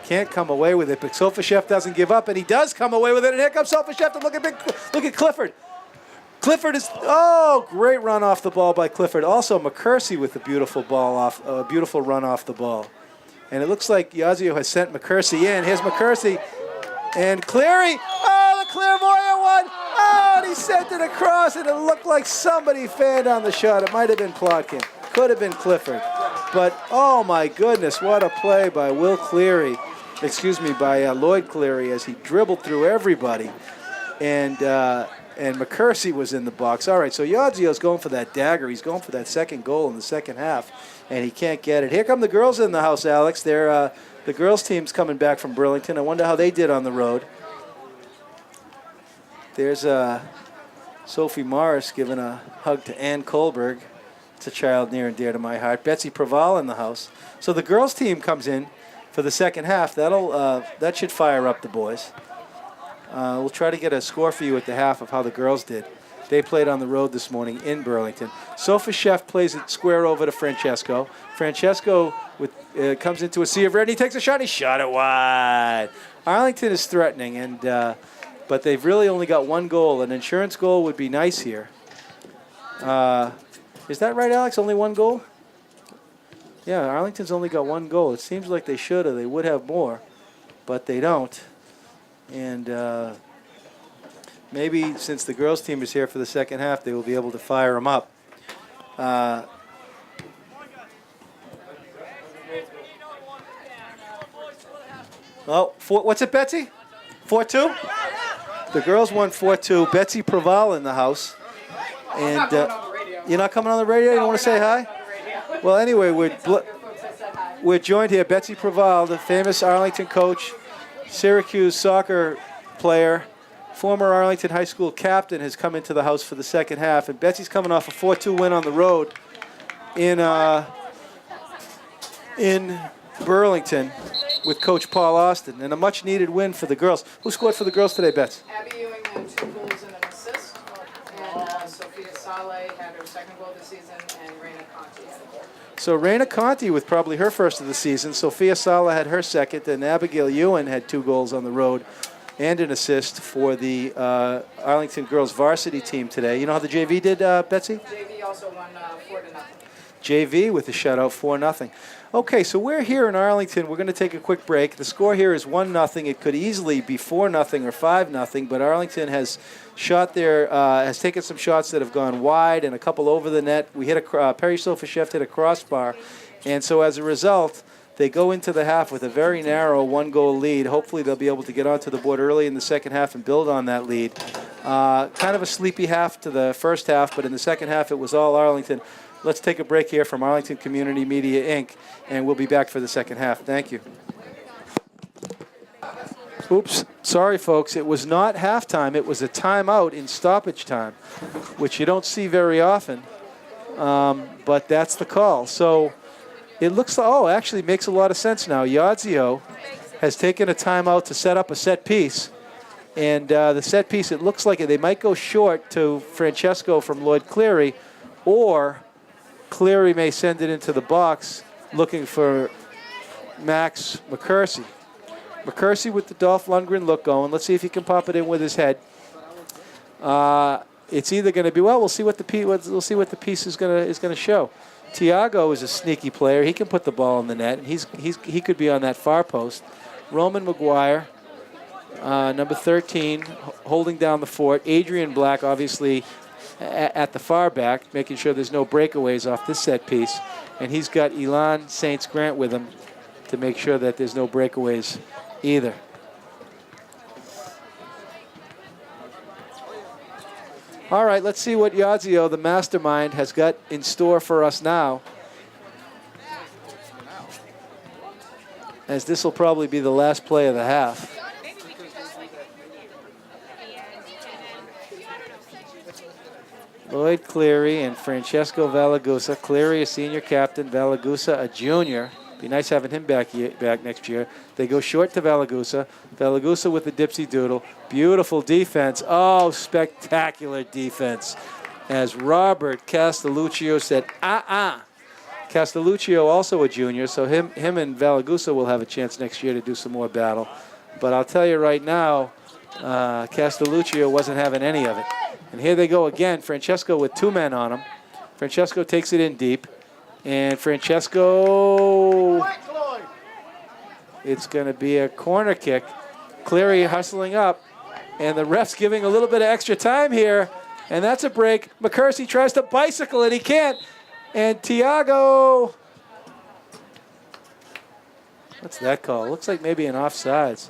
can't come away with it, but Sofashev doesn't give up, and he does come away with it, and here comes Sofashev, and look at Clifford. Clifford is, great run off the ball by Clifford. Also McCursey with a beautiful beautiful run off the ball. And it looks like Yazio has sent McCursey in. Here's McCursey and Cleary. Oh, the clairvoyant one. Oh, and he sent it across, and it looked like somebody fanned on the shot. It might have been Plotkin. Could have been Clifford. But, oh my goodness, what a play by Will Cleary. By Lloyd Cleary as he dribbled through everybody. And McCursey was in the box. All right, so Yazio's going for that dagger. He's going for that second goal in the second half, and he can't get it. Here come the girls in the house, Alex. They're the girls' team's coming back from Burlington. I wonder how they did on the road. There's Sophie Morris giving a hug to Ann Kohlberg. It's a child near and dear to my heart. Betsy Praval in the house. So the girls' team comes in for the second half. That should fire up the boys. We'll try to get a score for you at the half of how the girls did. They played on the road this morning in Burlington. Sofashev plays it square over to Francesco. Francesco comes into a sea of red, and he takes a shot, and he shot it wide. Arlington is threatening, but they've really only got one goal. An insurance goal would be nice here. Is that right, Alex? Only one goal? Yeah, Arlington's only got one goal. It seems like they should or they would have more, but they don't. And maybe since the girls' team is here for the second half, they will be able to fire them up. What's it, Betsy? 4-2? The girls won 4-2. Betsy Praval in the house. And you're not coming on the radio? You don't want to say hi? Well, anyway, we're joined here. Betsy Praval, the famous Arlington coach, Syracuse soccer player, former Arlington High School captain, has come into the house for the second half. And Betsy's coming off a 4-2 win on the road in Burlington with Coach Paul Austin, and a much-needed win for the girls. Who scored for the girls today, Bets? Abby Ewing had 2 goals and an assist, and Sophia Saleh had her second goal of the season, and Raina Conti had a goal. So Raina Conti with probably her first of the season. Sophia Sala had her second, and Abigail Ewan had 2 goals on the road and an assist for the Arlington girls varsity team today. You know how the JV did, Betsy? JV also won 4-0. JV with a shutout, 4-0. Okay, so we're here in Arlington. We're going to take a quick break. The score here is 1-0. It could easily be 4-0 or 5-0, but Arlington has taken some shots that have gone wide and a couple over the net. We hit Perry Sofashev hit a crossbar, and so as a result, they go into the half with a very narrow 1-goal lead. Hopefully they'll be able to get onto the board early in the second half and build on that lead. Kind of a sleepy half to the first half, but in the second half it was all Arlington. Let's take a break here from Arlington Community Media, Inc., and we'll be back for the second half. Thank you. Oops, sorry, folks. It was not halftime. It was a timeout in stoppage time, which you don't see very often, but that's the call. So it looks like, actually makes a lot of sense now. Yazio has taken a timeout to set up a set piece, and the set piece, it looks like they might go short to Francesco from Lloyd Cleary, or Cleary may send it into the box looking for Max McCursey. McCursey with the Dolph Lundgren look going. Let's see if he can pop it in with his head. It's either going to be, we'll see what the piece is going to show. Tiago is a sneaky player. He can put the ball in the net. He could be on that far post. Roman McGuire, number 13, holding down the fort. Adrian Black, obviously, at the far back, making sure there's no breakaways off this set piece. And he's got Elan Saints Grant with him to make sure that there's no breakaways either. All right, let's see what Yazio, the mastermind, has got in store for us now, as this will probably be the last play of the half. Lloyd Cleary and Francesco Valagusa. Cleary, a senior captain. Valagusa, a junior. Be nice having him back next year. They go short to Valagusa. Valagusa with the dipsy doodle. Beautiful defense. Oh, spectacular defense. As Robert Castelluccio said, Castelluccio also a junior, so him and Valagusa will have a chance next year to do some more battle. But I'll tell you right now, Castelluccio wasn't having any of it. And here they go again. Francesco with 2 men on him. Francesco takes it in deep. And Francesco, it's going to be a corner kick. Cleary hustling up. And the ref's giving a little bit of extra time here. And that's a break. McCursey tries to bicycle it. He can't. And Tiago, what's that call? Looks like maybe an offsides.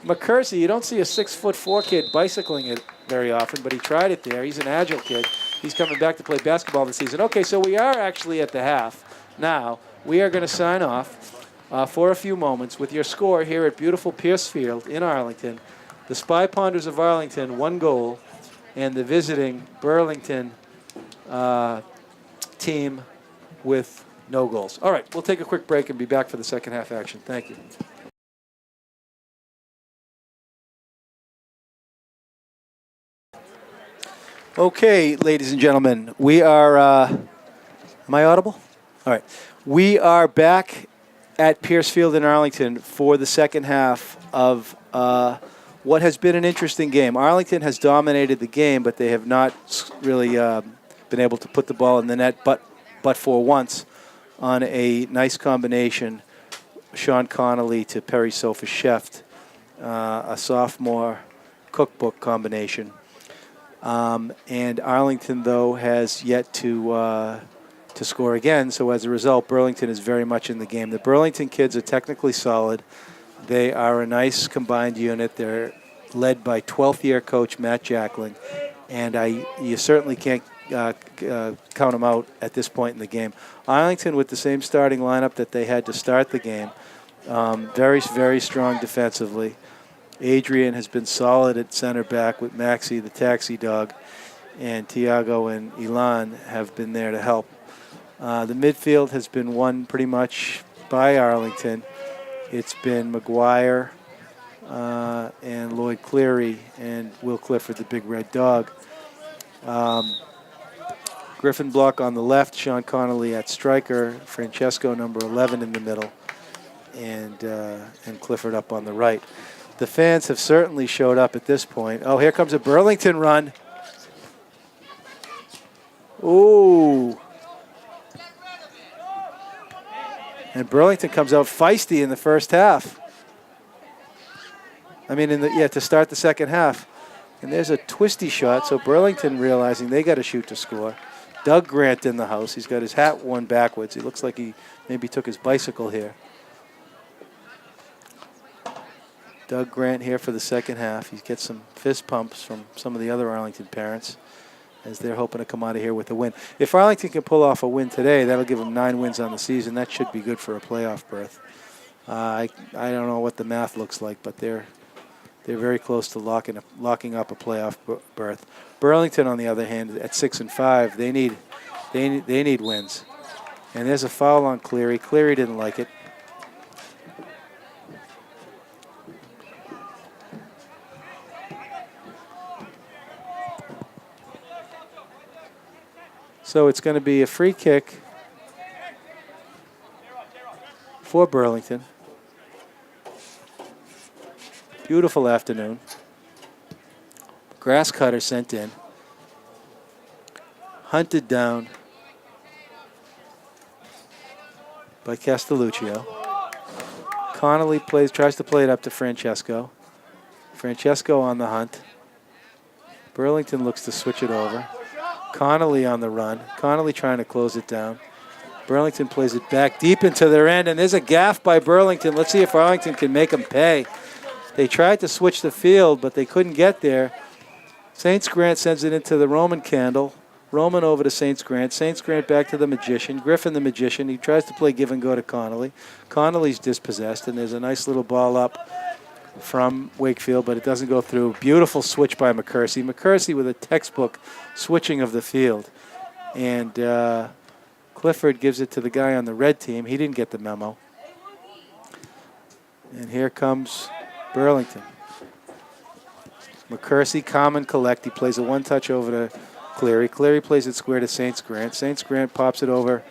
McCursey, you don't see a 6'4" kid bicycling it very often, but he tried it there. He's an agile kid. He's coming back to play basketball this season. Okay, so we are actually at the half. Now, we are going to sign off for a few moments with your score here at beautiful Pierce Field in Arlington. The Spy Ponders of Arlington, 1 goal, and the visiting Burlington team with no goals. All right, we'll take a quick break and be back for the second half action. Thank you. Okay, ladies and gentlemen, we are, am I audible? All right. We are back at Pierce Field in Arlington for the second half of what has been an interesting game. Arlington has dominated the game, but they have not really been able to put the ball in the net, but for once on a nice combination, Sean Connolly to Perry Sofa-Sheft, a sophomore cookbook combination. And Arlington, though, has yet to score again. So as a result, Burlington is very much in the game. The Burlington kids are technically solid. They are a nice combined unit. They're led by 12th-year coach Matt Jackling, and you certainly can't count them out at this point in the game. Arlington with the same starting lineup that they had to start the game. Very, very strong defensively. Adrian has been solid at center back with Maxie, the taxi dog, and Tiago and Elan have been there to help. The midfield has been won pretty much by Arlington. It's been McGuire and Lloyd Cleary and Will Clifford, the big red dog. Griffin Block on the left, Sean Connolly at striker, Francesco number 11 in the middle, and Clifford up on the right. The fans have certainly showed up at this point. Oh, here comes a Burlington run. Ooh. And Burlington comes out feisty in the first half. I mean, to start the second half. And there's a twisty shot, so Burlington realizing they got to shoot to score. Doug Grant in the house. He's got his hat worn backwards. He looks like he maybe took his bicycle here. Doug Grant here for the second half. He gets some fist pumps from some of the other Arlington parents as they're hoping to come out of here with a win. If Arlington can pull off a win today, that'll give them 9 wins on the season. That should be good for a playoff berth. I don't know what the math looks like, but they're very close to locking up a playoff berth. Burlington, on the other hand, at 6-5, they need wins. And there's a foul on Cleary. Cleary didn't like it. So it's going to be a free kick for Burlington. Beautiful afternoon. Grass cutter sent in. Hunted down by Castelluccio. Connolly tries to play it up to Francesco. Francesco on the hunt. Burlington looks to switch it over. Connolly on the run. Connolly trying to close it down. Burlington plays it back deep into their end, and there's a gaff by Burlington. Let's see if Arlington can make them pay. They tried to switch the field, but they couldn't get there. Saints Grant sends it into the Roman Candle. Roman over to Saints Grant. Saints Grant back to the Magician. Griffin the Magician. He tries to play give and go to Connolly. Connolly's dispossessed, and there's a nice little ball up from Wakefield, but it doesn't go through. Beautiful switch by McCursey. McCursey with a textbook switching of the field. And Clifford gives it to the guy on the red team. He didn't get the memo. And here comes Burlington. McCursey, calm and collect. He plays a one-touch over to Cleary. Cleary plays it square to Saints Grant. Saints Grant pops it over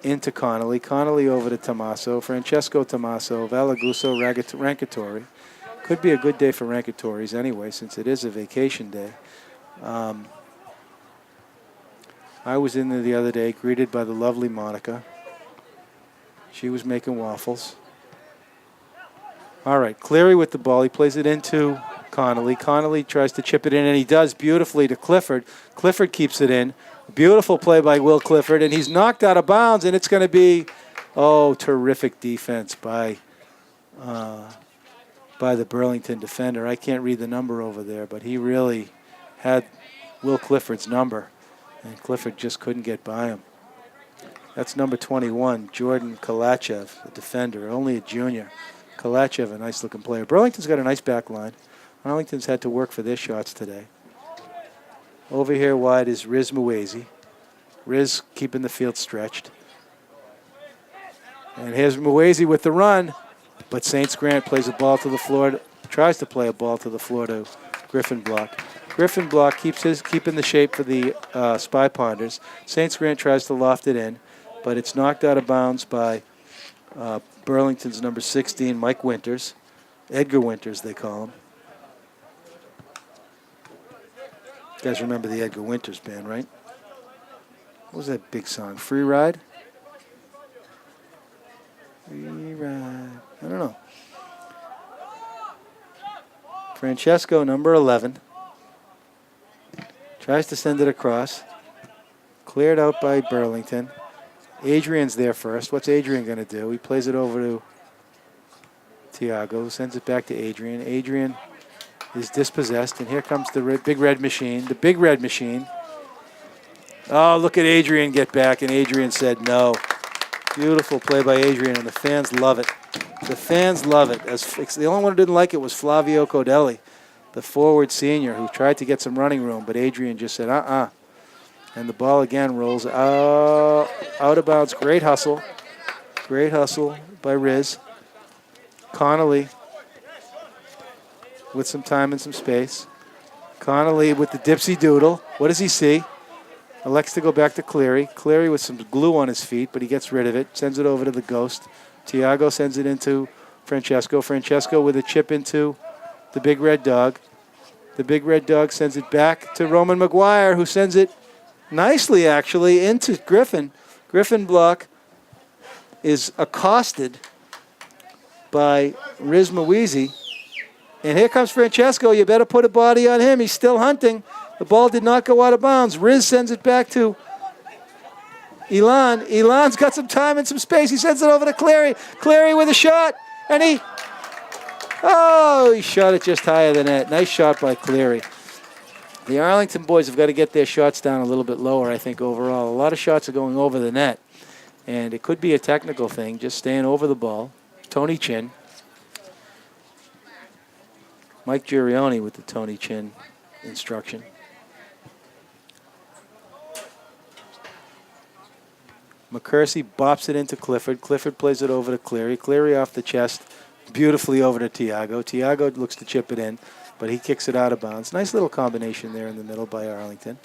into Connolly. Connolly over to Tommaso. Francesco Tommaso. Valaguso, Rankatori. Could be a good day for Rankatoris anyway, since it is a vacation day. I was in there the other day, greeted by the lovely Monica. She was making waffles. All right, Cleary with the ball. He plays it into Connolly. Connolly tries to chip it in, and he does beautifully to Clifford. Clifford keeps it in. Beautiful play by Will Clifford, and he's knocked out of bounds, and it's going to be, terrific defense by the Burlington defender. I can't read the number over there, but he really had Will Clifford's number, and Clifford just couldn't get by him. That's number 21, Jordan Kalachev, the defender, only a junior. Kalachev, a nice-looking player. Burlington's got a nice back line. Arlington's had to work for their shots today. Over here wide is Riz Muwazi. Riz keeping the field stretched. And here's Muwazi with the run, but Saints Grant plays a ball to the floor, tries to play a ball to the floor to Griffin Block. Griffin Block keeping the shape for the Spy Ponders. Saints Grant tries to loft it in, but it's knocked out of bounds by Burlington's number 16, Mike Winters. Edgar Winters, they call him. You guys remember the Edgar Winters band, right? What was that big song? Free Ride? Free Ride. I don't know. Francesco, number 11. Tries to send it across. Cleared out by Burlington. Adrian's there first. What's Adrian going to do? He plays it over to Tiago. Sends it back to Adrian. Adrian is dispossessed, and here comes the big red machine. The big red machine. Oh, look at Adrian get back, and Adrian said no. Beautiful play by Adrian, and the fans love it. The fans love it. The only one who didn't like it was Flavio Codelli, the forward senior, who tried to get some running room, but Adrian just said, And the ball again rolls out of bounds. Great hustle. Great hustle by Riz. Connolly with some time and some space. Connolly with the dipsy doodle. What does he see? Elects to go back to Cleary. Cleary with some glue on his feet, but he gets rid of it. Sends it over to the Ghost. Tiago sends it into Francesco. Francesco with a chip into the Big Red Dog. The Big Red Dog sends it back to Roman McGuire, who sends it nicely, actually, into Griffin. Griffin Block is accosted by Riz Muwazi. And here comes Francesco. You better put a body on him. He's still hunting. The ball did not go out of bounds. Riz sends it back to Elan. Elan's got some time and some space. He sends it over to Cleary. Cleary with a shot. And he shot it just higher than that. Nice shot by Cleary. The Arlington boys have got to get their shots down a little bit lower, I think, overall. A lot of shots are going over the net. And it could be a technical thing, just staying over the ball. Tony Chin. Mike Giurioni with the Tony Chin instruction. McCursey bops it into Clifford. Clifford plays it over to Cleary. Cleary off the chest, beautifully over to Tiago. Tiago looks to chip it in, but he kicks it out of bounds. Nice little combination there in the middle by Arlington,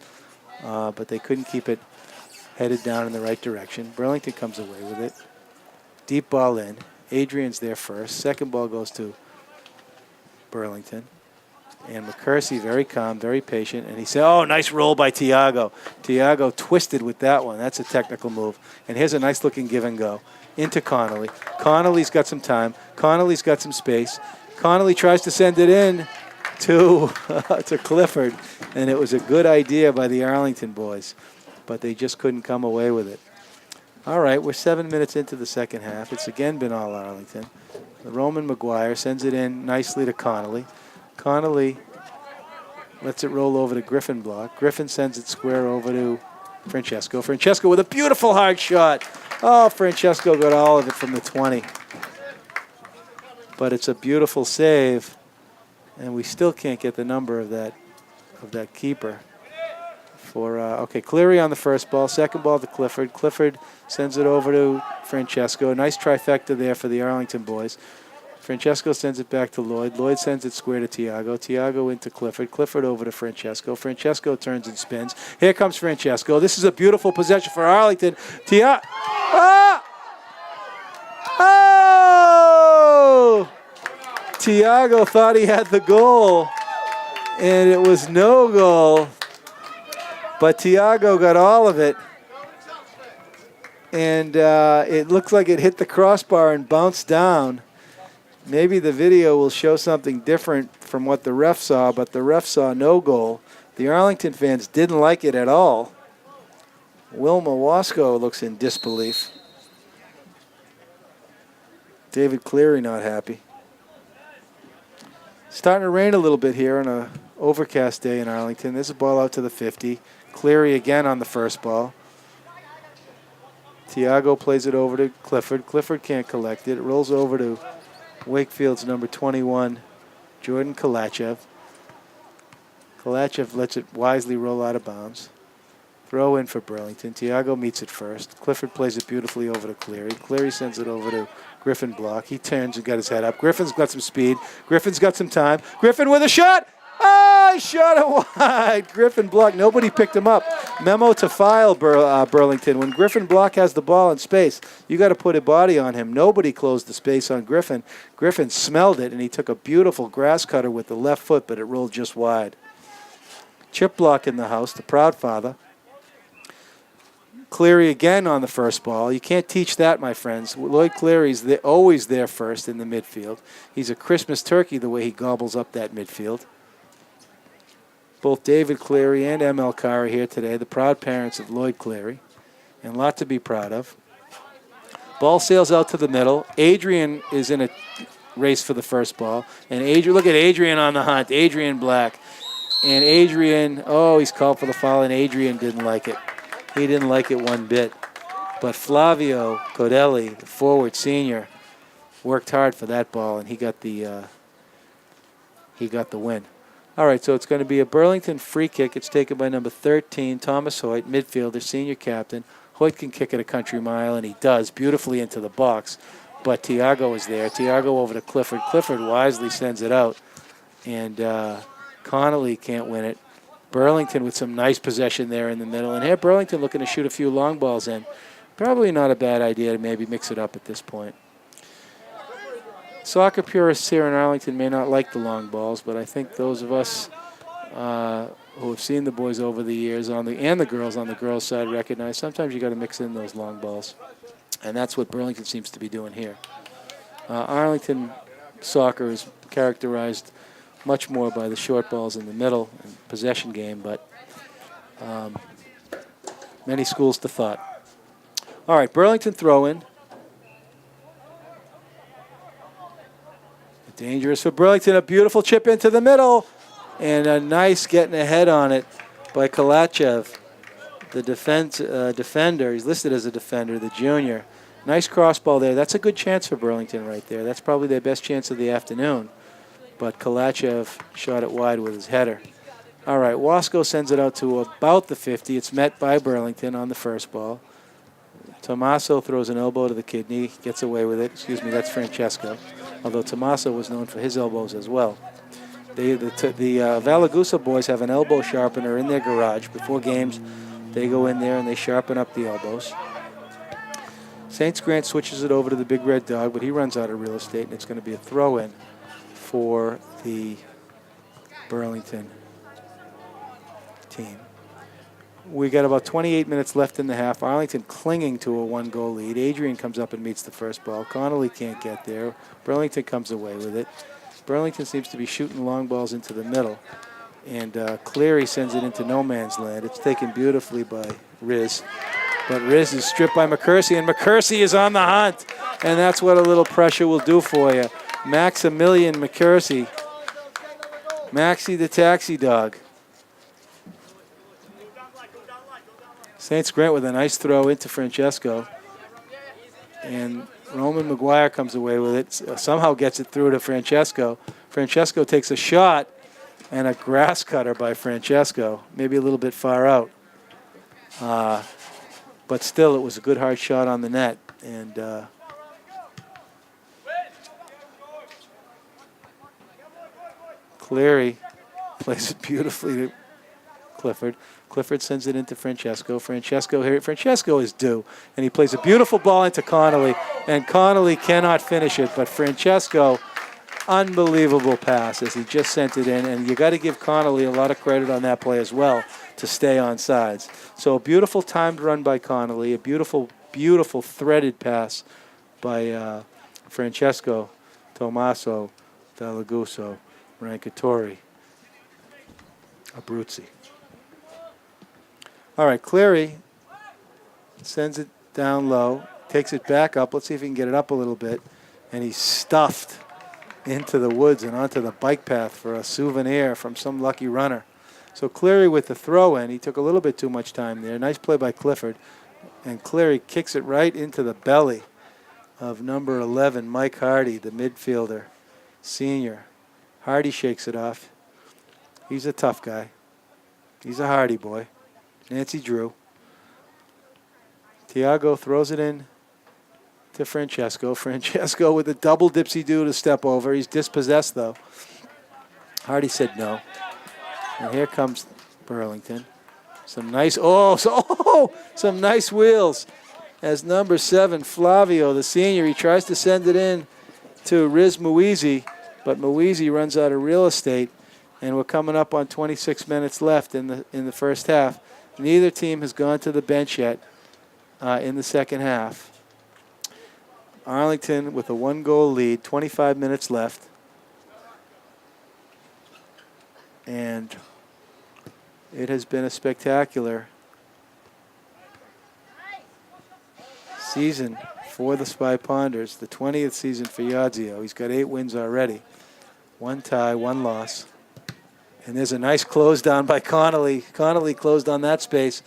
but they couldn't keep it headed down in the right direction. Burlington comes away with it. Deep ball in. Adrian's there first. Second ball goes to Burlington. And McCursey, very calm, very patient. And he said, nice roll by Tiago. Tiago twisted with that one. That's a technical move. And here's a nice-looking give and go into Connolly. Connolly's got some time. Connolly's got some space. Connolly tries to send it in to Clifford. And it was a good idea by the Arlington boys. But they just couldn't come away with it. All right, we're 7 minutes into the second half. It's again been all Arlington. The Roman McGuire sends it in nicely to Connolly. Connolly lets it roll over to Griffin Block. Griffin sends it square over to Francesco. Francesco with a beautiful hard shot. Oh, Francesco got all of it from the 20. but it's a beautiful save, and we still can't get the number of that keeper. Okay, Cleary on the first ball, second ball to Clifford. Clifford sends it over to Francesco. Nice trifecta there for the Arlington boys. Francesco sends it back to Lloyd. Lloyd sends it square to Tiago. Tiago into Clifford. Clifford over to Francesco. Francesco turns and spins. Here comes Francesco. This is a beautiful possession for Arlington. Ah! Oh! Tiago thought he had the goal, and it was no goal. But Tiago got all of it, and it looked like it hit the crossbar and bounced down. Maybe the video will show something different from what the ref saw, but the ref saw no goal. The Arlington fans didn't like it at all. Wilma Wasco looks in disbelief. David Cleary not happy. Starting to rain a little bit here on an overcast day in Arlington. There's a ball out to the 50. Cleary again on the first ball. Tiago plays it over to Clifford. Clifford can't collect it. It rolls over to Wakefield's number 21, Jordan Kalachev. Kalachev lets it wisely roll out of bounds. Throw in for Burlington. Tiago meets it first. Clifford plays it beautifully over to Cleary. Cleary sends it over to Griffin Block. He turns and got his head up. Griffin's got some speed. Griffin's got some time. Griffin with a shot. Oh, he shot it wide. Griffin Block. Nobody picked him up. Memo to file, Burlington. When Griffin Block has the ball in space, you got to put a body on him. Nobody closed the space on Griffin. Griffin smelled it, and he took a beautiful grass cutter with the left foot, but it rolled just wide. Chip Block in the house, the proud father. Cleary again on the first ball. You can't teach that, my friends. Lloyd Cleary's always there first in the midfield. He's a Christmas turkey the way he gobbles up that midfield. Both David Cleary and M.L. Carr are here today, the proud parents of Lloyd Cleary, and a lot to be proud of. Ball sails out to the middle. Adrian is in a race for the first ball. And look at Adrian on the hunt, Adrian Black. And Adrian, he's called for the foul, and Adrian didn't like it. He didn't like it one bit. But Flavio Codelli, the forward senior, worked hard for that ball, and he got the win. All right, so it's going to be a Burlington free kick. It's taken by number 13, Thomas Hoyt, midfielder, senior captain. Hoyt can kick it a country mile, and he does, beautifully into the box. But Tiago is there. Tiago over to Clifford. Clifford wisely sends it out, and Connolly can't win it. Burlington with some nice possession there in the middle. And here Burlington looking to shoot a few long balls in. Probably not a bad idea to maybe mix it up at this point. Soccer purists here in Arlington may not like the long balls, but I think those of us who have seen the boys over the years and the girls on the girls' side recognize sometimes you got to mix in those long balls. And that's what Burlington seems to be doing here. Arlington soccer is characterized much more by the short balls in the middle and possession game, but many schools to thought. All right, Burlington throw in. Dangerous for Burlington. A beautiful chip into the middle. And a nice getting ahead on it by Kalachev, the defender. He's listed as a defender, the junior. Nice cross ball there. That's a good chance for Burlington right there. That's probably their best chance of the afternoon. But Kalachev shot it wide with his header. All right, Wasco sends it out to about the 50. It's met by Burlington on the first ball. Tommaso throws an elbow to the kidney, gets away with it. Excuse me, that's Francesco. Although Tommaso was known for his elbows as well. The Valagusa boys have an elbow sharpener in their garage. Before games, they go in there and they sharpen up the elbows. Saints Grant switches it over to the Big Red Dog, but he runs out of real estate, and it's going to be a throw-in for the Burlington team. We got about 28 minutes left in the half. Arlington clinging to a one-goal lead. Adrian comes up and meets the first ball. Connolly can't get there. Burlington comes away with it. Burlington seems to be shooting long balls into the middle. And Cleary sends it into no man's land. It's taken beautifully by Riz. But Riz is stripped by McCursey, and McCursey is on the hunt. And that's what a little pressure will do for you. Maximilian McCursey. Maxie the taxi dog. Saints Grant with a nice throw into Francesco. And Roman McGuire comes away with it, somehow gets it through to Francesco. Francesco takes a shot, and a grass cutter by Francesco, maybe a little bit far out. But still, it was a good hard shot on the net. And Cleary plays it beautifully to Clifford. Clifford sends it into Francesco. Francesco is due, and he plays a beautiful ball into Connolly, and Connolly cannot finish it, but Francesco, unbelievable pass as he just sent it in, and you got to give Connolly a lot of credit on that play as well to stay on sides. So a beautiful timed run by Connolly, a beautiful, beautiful threaded pass by Francesco, Tommaso, Delaguso, Rancatori, Abruzzi. All right, Cleary sends it down low, takes it back up. Let's see if he can get it up a little bit. And he's stuffed into the woods and onto the bike path for a souvenir from some lucky runner. So Cleary with the throw in, he took a little bit too much time there. Nice play by Clifford. And Cleary kicks it right into the belly of number 11, Mike Hardy, the midfielder, senior. Hardy shakes it off. He's a tough guy. He's a Hardy boy. Nancy Drew. Tiago throws it in to Francesco. Francesco with a double dipsy-do to step over. He's dispossessed, though. Hardy said no. And here comes Burlington. Some nice, some nice wheels. As number 7, Flavio, the senior, he tries to send it in to Riz Muizi, but Muizi runs out of real estate, and we're coming up on 26 minutes left in the first half. Neither team has gone to the bench yet in the second half. Arlington with a 1-goal lead, 25 minutes left. And it has been a spectacular season for the Spy Ponders, the 20th season for Yadzio. He's got 8 wins already, 1 tie, 1 loss. And there's a nice close down by Connolly. Connolly closed on that space.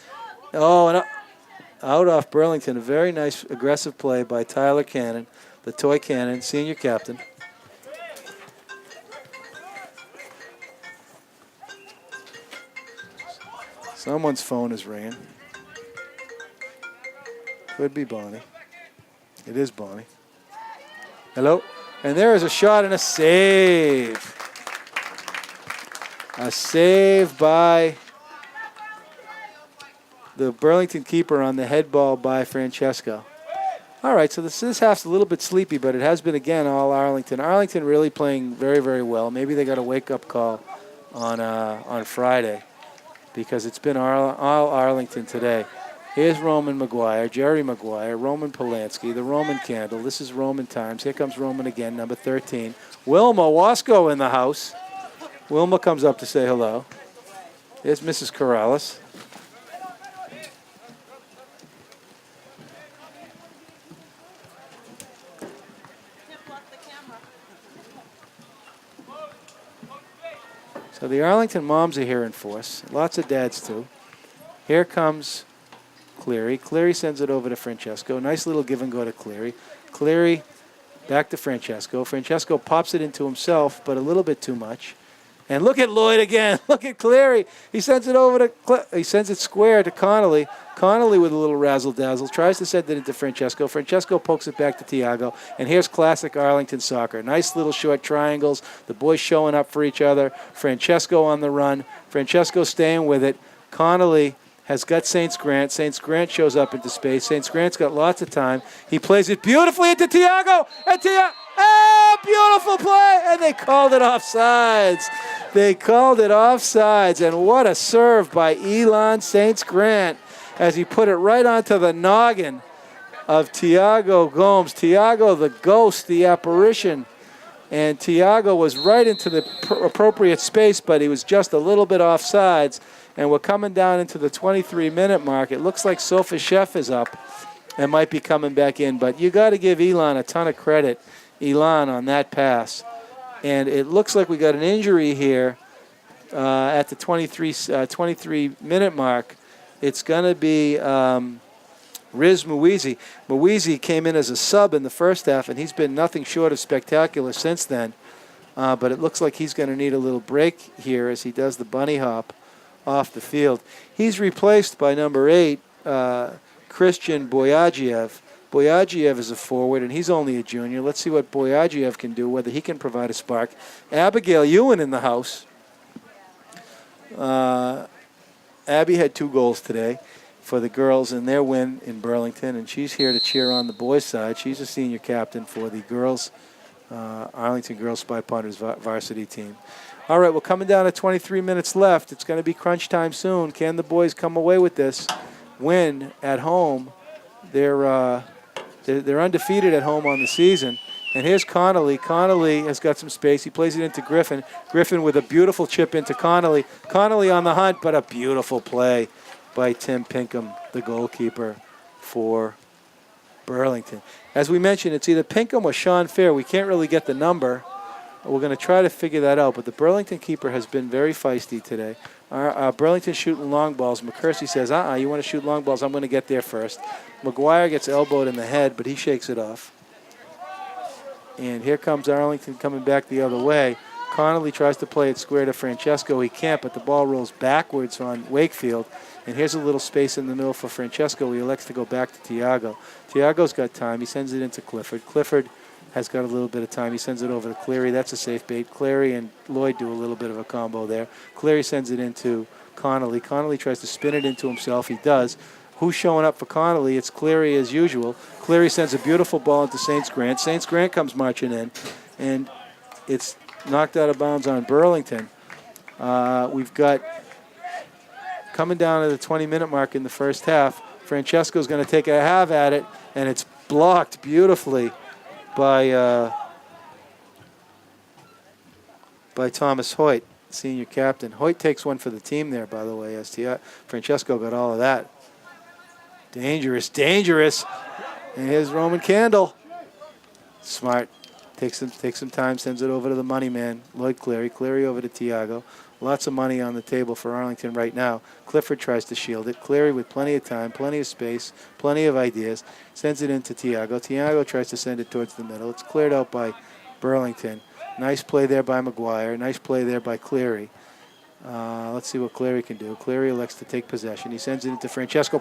Oh, and out off Burlington. A very nice aggressive play by Tyler Cannon, the toy cannon, senior captain. Someone's phone is ringing. Could be Bonnie. It is Bonnie. Hello? And there is a shot and a save. A save by the Burlington keeper on the head ball by Francesco. All right, so this half's a little bit sleepy, but it has been, again, all Arlington. Arlington really playing very, very well. Maybe they got a wake-up call on Friday because it's been all Arlington today. Here's Roman McGuire, Jerry McGuire, Roman Polanski, the Roman candle. This is Roman times. Here comes Roman again, number 13. Wilma Wasco in the house. Wilma comes up to say hello. There's Mrs. Corrales. So the Arlington moms are here in force. Lots of dads, too. Here comes Cleary. Cleary sends it over to Francesco. Nice little give and go to Cleary. Cleary back to Francesco. Francesco pops it into himself, but a little bit too much. And look at Lloyd again. Look at Cleary. He sends it over to he sends it square to Connolly. Connolly with a little razzle-dazzle tries to send it into Francesco. Francesco pokes it back to Tiago. And here's classic Arlington soccer. Nice little short triangles. The boys showing up for each other. Francesco on the run. Francesco staying with it. Connolly has got Saints Grant. Saints Grant shows up into space. Saints Grant's got lots of time. He plays it beautifully into Tiago. And Tiago, beautiful play. And they called it offsides. They called it offsides. And what a serve by Elon Saints Grant as he put it right onto the noggin of Tiago Gomes. Tiago, the ghost, the apparition. And Tiago was right into the appropriate space, but he was just a little bit offsides. And we're coming down into the 23-minute mark. It looks like Sofa Chef is up and might be coming back in. But you got to give Elon a ton of credit, Elon, on that pass. And it looks like we got an injury here at the 23-minute mark. It's going to be Riz Muizi. Muizi came in as a sub in the first half, and he's been nothing short of spectacular since then. But it looks like he's going to need a little break here as he does the bunny hop off the field. He's replaced by number 8, Christian Boyagiev. Boyagiev is a forward, and he's only a junior. Let's see what Boyagiev can do, whether he can provide a spark. Abigail Ewan in the house. Abby had 2 goals today for the girls in their win in Burlington, and she's here to cheer on the boys' side. She's a senior captain for the girls, Arlington Girls Spy Ponders varsity team. All right, we're coming down to 23 minutes left. It's going to be crunch time soon. Can the boys come away with this win at home? They're undefeated at home on the season. And here's Connolly. Connolly has got some space. He plays it into Griffin. Griffin with a beautiful chip into Connolly. Connolly on the hunt, but a beautiful play by Tim Pinkham, the goalkeeper for Burlington. As we mentioned, it's either Pinkham or Sean Fair. We can't really get the number. We're going to try to figure that out, but the Burlington keeper has been very feisty today. Burlington shooting long balls. McCursey says, you want to shoot long balls? I'm going to get there first. McGuire gets elbowed in the head, but he shakes it off. And here comes Arlington coming back the other way. Connolly tries to play it square to Francesco. He can't, but the ball rolls backwards on Wakefield. And here's a little space in the middle for Francesco. He elects to go back to Tiago. Tiago's got time. He sends it into Clifford. Clifford has got a little bit of time. He sends it over to Cleary. That's a safe bait. Cleary and Lloyd do a little bit of a combo there. Cleary sends it into Connolly. Connolly tries to spin it into himself. He does. Who's showing up for Connolly? It's Cleary as usual. Cleary sends a beautiful ball into Saints Grant. Saints Grant comes marching in, and it's knocked out of bounds on Burlington. We've got, coming down to the 20-minute mark in the first half, Francesco's going to take a have at it, and it's blocked beautifully by Thomas Hoyt, senior captain. Hoyt takes one for the team there, by the way, as Francesco got all of that. Dangerous, dangerous. And here's Roman Candle. Smart. Takes some time, sends it over to the money man, Lloyd Cleary. Cleary over to Tiago. Lots of money on the table for Arlington right now. Clifford tries to shield it. Cleary with plenty of time, plenty of space, plenty of ideas. Sends it into Tiago. Tiago tries to send it towards the middle. It's cleared out by Burlington. Nice play there by McGuire. Nice play there by Cleary. Let's see what Cleary can do. Cleary elects to take possession. He sends it into Francesco.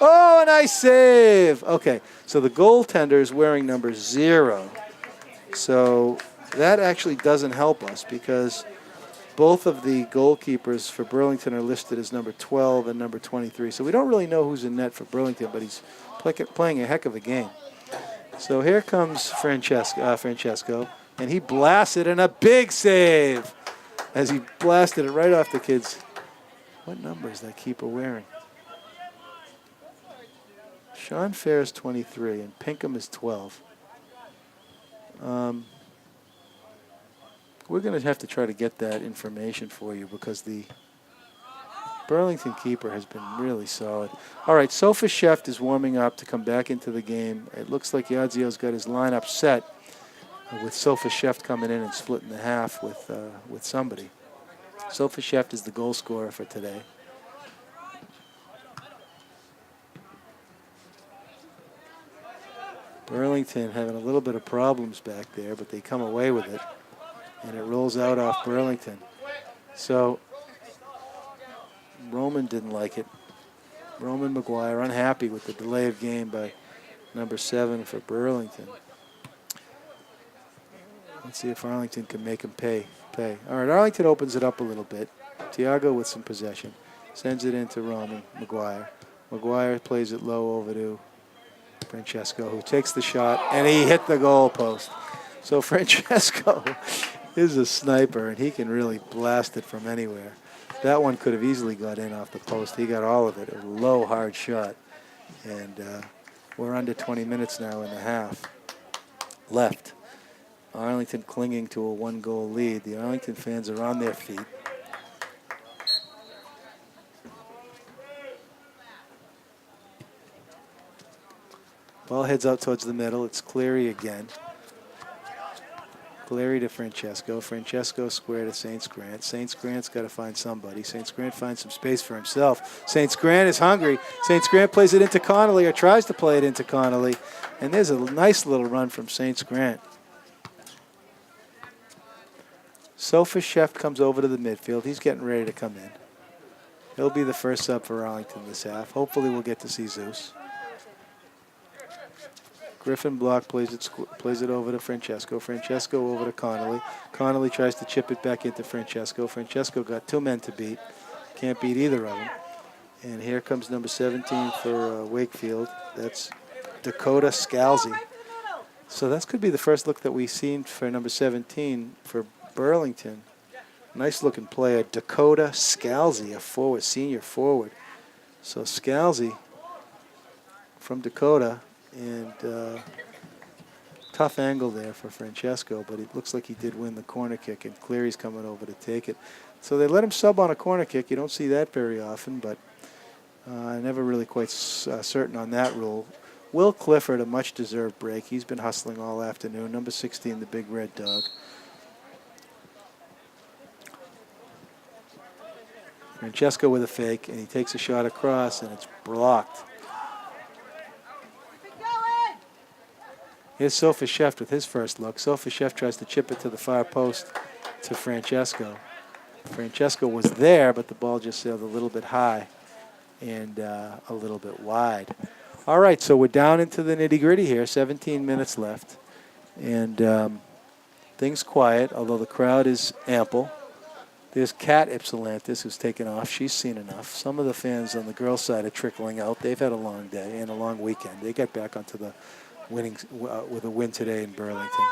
Oh, a nice save. Okay, so the goaltender is wearing number 0. So that actually doesn't help us because both of the goalkeepers for Burlington are listed as number 12 and number 23. So we don't really know who's in net for Burlington, but he's playing a heck of a game. So here comes Francesco, and he blasts it, and a big save as he blasted it right off the kid's. What number is that keeper wearing? Sean Fair is 23, and Pinkham is 12. We're going to have to try to get that information for you because the Burlington keeper has been really solid. All right, Sofa Sheft is warming up to come back into the game. It looks like Yadzio's got his lineup set with Sofa Sheft coming in and splitting the half with somebody. Sofa Sheft is the goal scorer for today. Burlington having a little bit of problems back there, but they come away with it. And it rolls out off Burlington. So Roman didn't like it. Roman McGuire unhappy with the delay of game by number 7 for Burlington. Let's see if Arlington can make him pay. All right, Arlington opens it up a little bit. Tiago with some possession. Sends it into Roman McGuire. McGuire plays it low over to Francesco, who takes the shot, and he hit the goal post. So Francesco is a sniper, and he can really blast it from anywhere. That one could have easily got in off the post. He got all of it. A low, hard shot. And we're under 20 minutes now in the half left. Arlington clinging to a 1-goal lead. The Arlington fans are on their feet. Ball heads out towards the middle. It's Cleary again. Cleary to Francesco. Francesco square to St. Grant. St. Grant's got to find somebody. St. Grant finds some space for himself. St. Grant is hungry. St. Grant plays it into Connolly, or tries to play it into Connolly. And there's a nice little run from St. Grant. Sofa Chef comes over to the midfield. He's getting ready to come in. He'll be the first sub for Arlington this half. Hopefully we'll get to see Zeus. Griffin Block plays it over to Francesco. Francesco over to Connolly. Connolly tries to chip it back into Francesco. Francesco got two men to beat. Can't beat either of them. And here comes number 17 for Wakefield. That's Dakota Scalzi. So that could be the first look that we've seen for number 17 for Burlington. Nice looking player, Dakota Scalzi, a forward, senior forward. So Scalzi from Dakota, and tough angle there for Francesco, but it looks like he did win the corner kick, and Cleary's coming over to take it. So they let him sub on a corner kick. You don't see that very often, but never really quite certain on that rule. Will Clifford, a much-deserved break. He's been hustling all afternoon. Number 16, the big red dog. Francesco with a fake, and he takes a shot across, and it's blocked. Here's Sofa Chef with his first look. Sofa Chef tries to chip it to the far post to Francesco. Francesco was there, but the ball just sailed a little bit high and a little bit wide. All right, so we're down into the nitty-gritty here. 17 minutes left. And things quiet, although the crowd is ample. There's Kat Ypsilantis, who's taken off. She's seen enough. Some of the fans on the girls' side are trickling out. They've had a long day and a long weekend. They got back onto the winning with a win today in Burlington.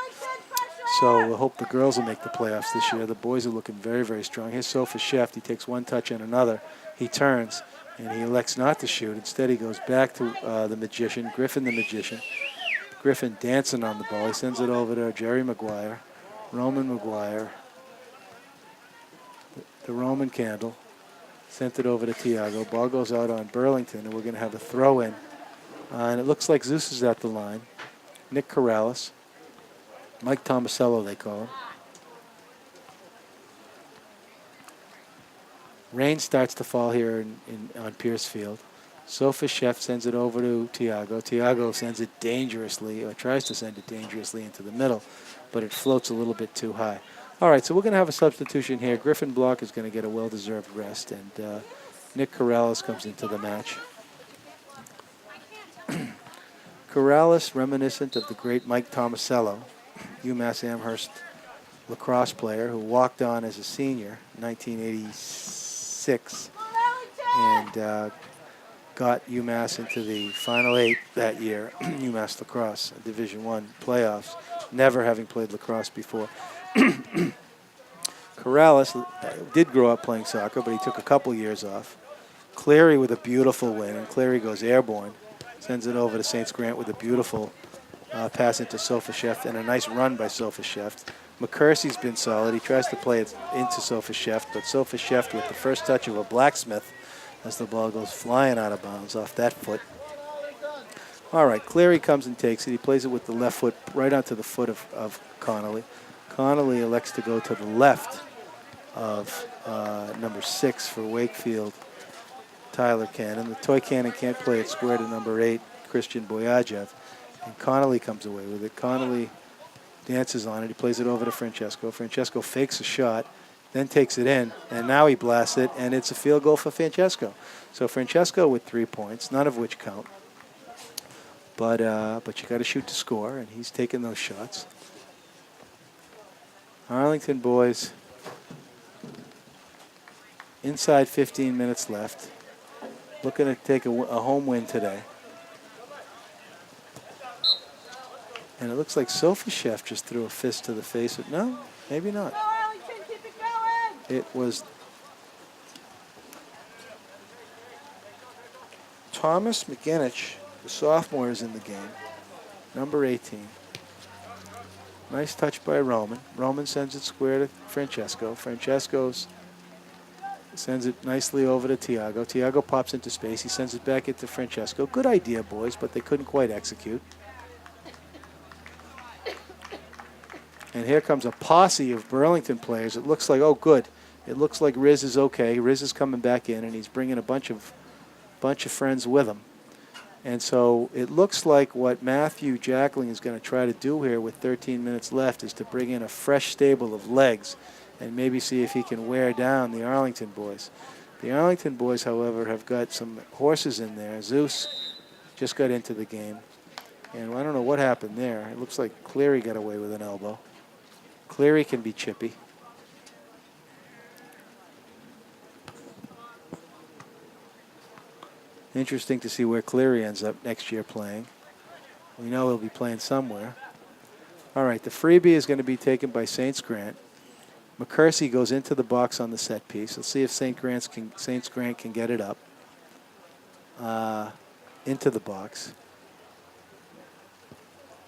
So we'll hope the girls will make the playoffs this year. The boys are looking very, very strong. Here's Sofa Chef. He takes one touch and another. He turns, and he elects not to shoot. Instead, he goes back to the magician, Griffin the magician. Griffin dancing on the ball. He sends it over to Jerry Maguire, Roman Maguire. The Roman candle, sent it over to Tiago. Ball goes out on Burlington, and we're going to have a throw in. And it looks like Zeus is at the line. Nick Corrales. Mike Tomasello, they call him. Rain starts to fall here on Pierce Field. Sofa Chef sends it over to Tiago. Tiago sends it dangerously, or tries to send it dangerously into the middle, but it floats a little bit too high. All right, so we're going to have a substitution here. Griffin Block is going to get a well-deserved rest, and Nick Corrales comes into the match. Corrales, reminiscent of the great Mike Tomasello, UMass Amherst lacrosse player who walked on as a senior in 1986 and got UMass into the Final Eight that year, UMass lacrosse, Division I playoffs, never having played lacrosse before. Corrales did grow up playing soccer, but he took a couple years off. Cleary with a beautiful win, and Cleary goes airborne. Sends it over to St. Grant with a beautiful pass into Sofa Chef, and a nice run by Sofa Chef. McCursey's been solid. He tries to play it into Sofa Chef, but Sofa Chef with the first touch of a blacksmith as the ball goes flying out of bounds off that foot. All right, Cleary comes and takes it. He plays it with the left foot right onto the foot of Connolly. Connolly elects to go to the left of number 6 for Wakefield, Tyler Cannon. The toy cannon can't play it square to number 8, Christian Boyajev. And Connolly comes away with it. Connolly dances on it. He plays it over to Francesco. Francesco fakes a shot, then takes it in, and now he blasts it, and it's a field goal for Francesco. So Francesco with 3 points, none of which count. But you got to shoot to score, and he's taking those shots. Arlington boys, inside 15 minutes left, looking to take a home win today. And it looks like Sofa Chef just threw a fist to the face of, no, maybe not. It was Thomas McGinich, the sophomore, is in the game, number 18. Nice touch by Roman. Roman sends it square to Francesco. Francesco sends it nicely over to Tiago. Tiago pops into space. He sends it back into Francesco. Good idea, boys, but they couldn't quite execute. And here comes a posse of Burlington players. It looks like, oh, good. It looks like Riz is okay. Riz is coming back in, and he's bringing a bunch of friends with him. And so it looks like what Matthew Jackling is going to try to do here with 13 minutes left is to bring in a fresh stable of legs and maybe see if he can wear down the Arlington boys. The Arlington boys, however, have got some horses in there. Zeus just got into the game. And I don't know what happened there. It looks like Cleary got away with an elbow. Cleary can be chippy. Interesting to see where Cleary ends up next year playing. We know he'll be playing somewhere. All right, the freebie is going to be taken by Saints Grant. McCursey goes into the box on the set piece. Let's see if Saints Grant can get it up into the box.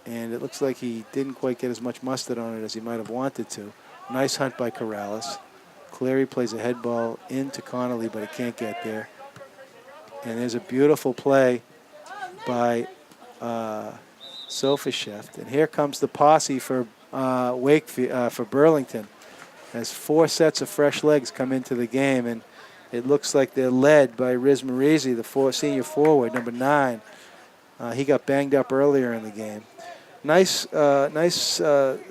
And it looks like he didn't quite get as much mustard on it as he might have wanted to. Nice hunt by Corrales. Cleary plays a head ball into Connolly, but it can't get there. And there's a beautiful play by Sofashev. And here comes the posse for Wakefield, for Burlington, as 4 sets of fresh legs come into the game, and it looks like they're led by Riz Marizi, the senior forward, number 9. He got banged up earlier in the game. Nice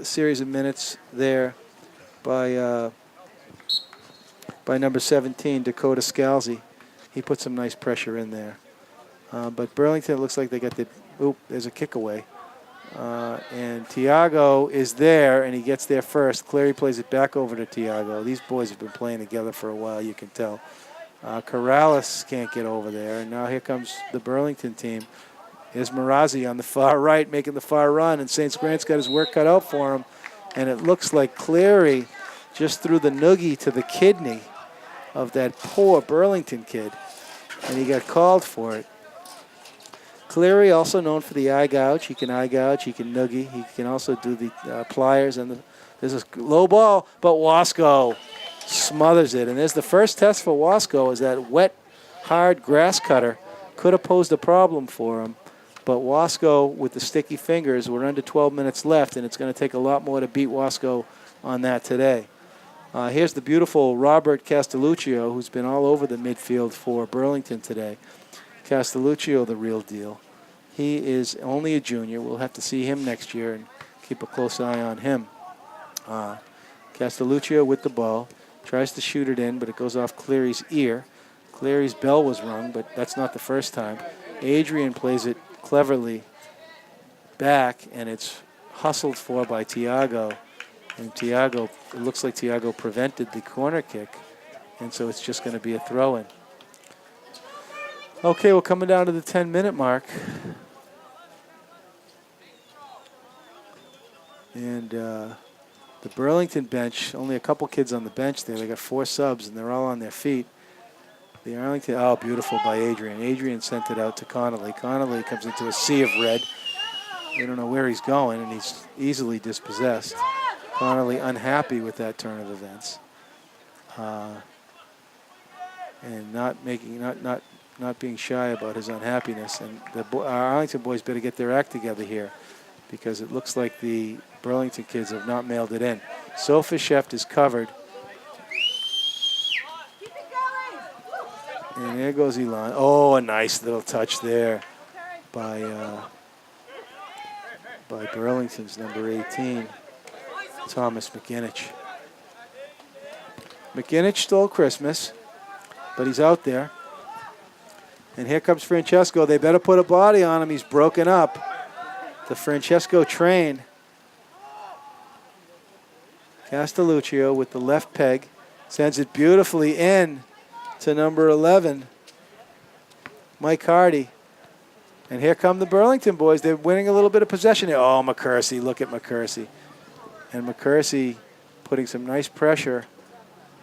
series of minutes there by number 17, Dakota Scalzi. He put some nice pressure in there. But Burlington, it looks like they got the, there's a kick away. And Tiago is there, and he gets there first. Cleary plays it back over to Tiago. These boys have been playing together for a while, you can tell. Corrales can't get over there, and now here comes the Burlington team. Here's Marazzi on the far right, making the far run, and St. Grant's got his work cut out for him. And it looks like Cleary just threw the noogie to the kidney of that poor Burlington kid, and he got called for it. Cleary, also known for the eye gouge. He can eye gouge, he can noogie, he can also do the pliers. And there's a low ball, but Wasco smothers it. And there's the first test for Wasco, is that wet, hard grass cutter could have posed a problem for him. But Wasco, with the sticky fingers, we're under 12 minutes left, and it's going to take a lot more to beat Wasco on that today. Here's the beautiful Robert Castelluccio, who's been all over the midfield for Burlington today. Castelluccio, the real deal. He is only a junior. We'll have to see him next year and keep a close eye on him. Castelluccio with the ball. Tries to shoot it in, but it goes off Cleary's ear. Cleary's bell was rung, but that's not the first time. Adrian plays it cleverly back, and it's hustled for by Tiago. And Tiago, it looks like Tiago prevented the corner kick, and so it's just going to be a throw-in. Okay, we're coming down to the 10-minute mark. And the Burlington bench, only a couple kids on the bench there. They got 4 subs, and they're all on their feet. The Arlington, oh, beautiful by Adrian. Adrian sent it out to Connolly. Connolly comes into a sea of red. We don't know where he's going, and he's easily dispossessed. Connolly unhappy with that turn of events. And not being shy about his unhappiness. And the Arlington boys better get their act together here, because it looks like the Burlington kids have not mailed it in. Sofashev is covered. And there goes Elon. Oh, a nice little touch there by Burlington's number 18, Thomas McGinich. McGinich stole Christmas, but he's out there. And here comes Francesco. They better put a body on him. He's broken up. The Francesco train. Castelluccio with the left peg. Sends it beautifully in to number 11, Mike Hardy. And here come the Burlington boys. They're winning a little bit of possession here. Oh, McCursey. Look at McCursey. And McCursey putting some nice pressure.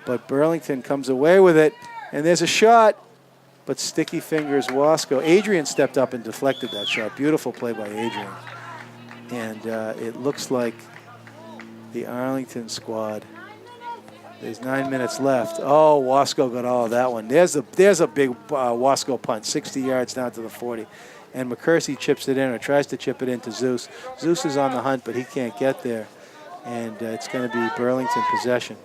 But Burlington comes away with it. And there's a shot. But sticky fingers, Wasco. Adrian stepped up and deflected that shot. Beautiful play by Adrian. And it looks like the Arlington squad. There's 9 minutes left. Oh, Wasco got all of that one. There's a big Wasco punt, 60 yards down to the 40. And McCursey chips it in, or tries to chip it into Zeus. Zeus is on the hunt, but he can't get there. and it's going to be Burlington possession.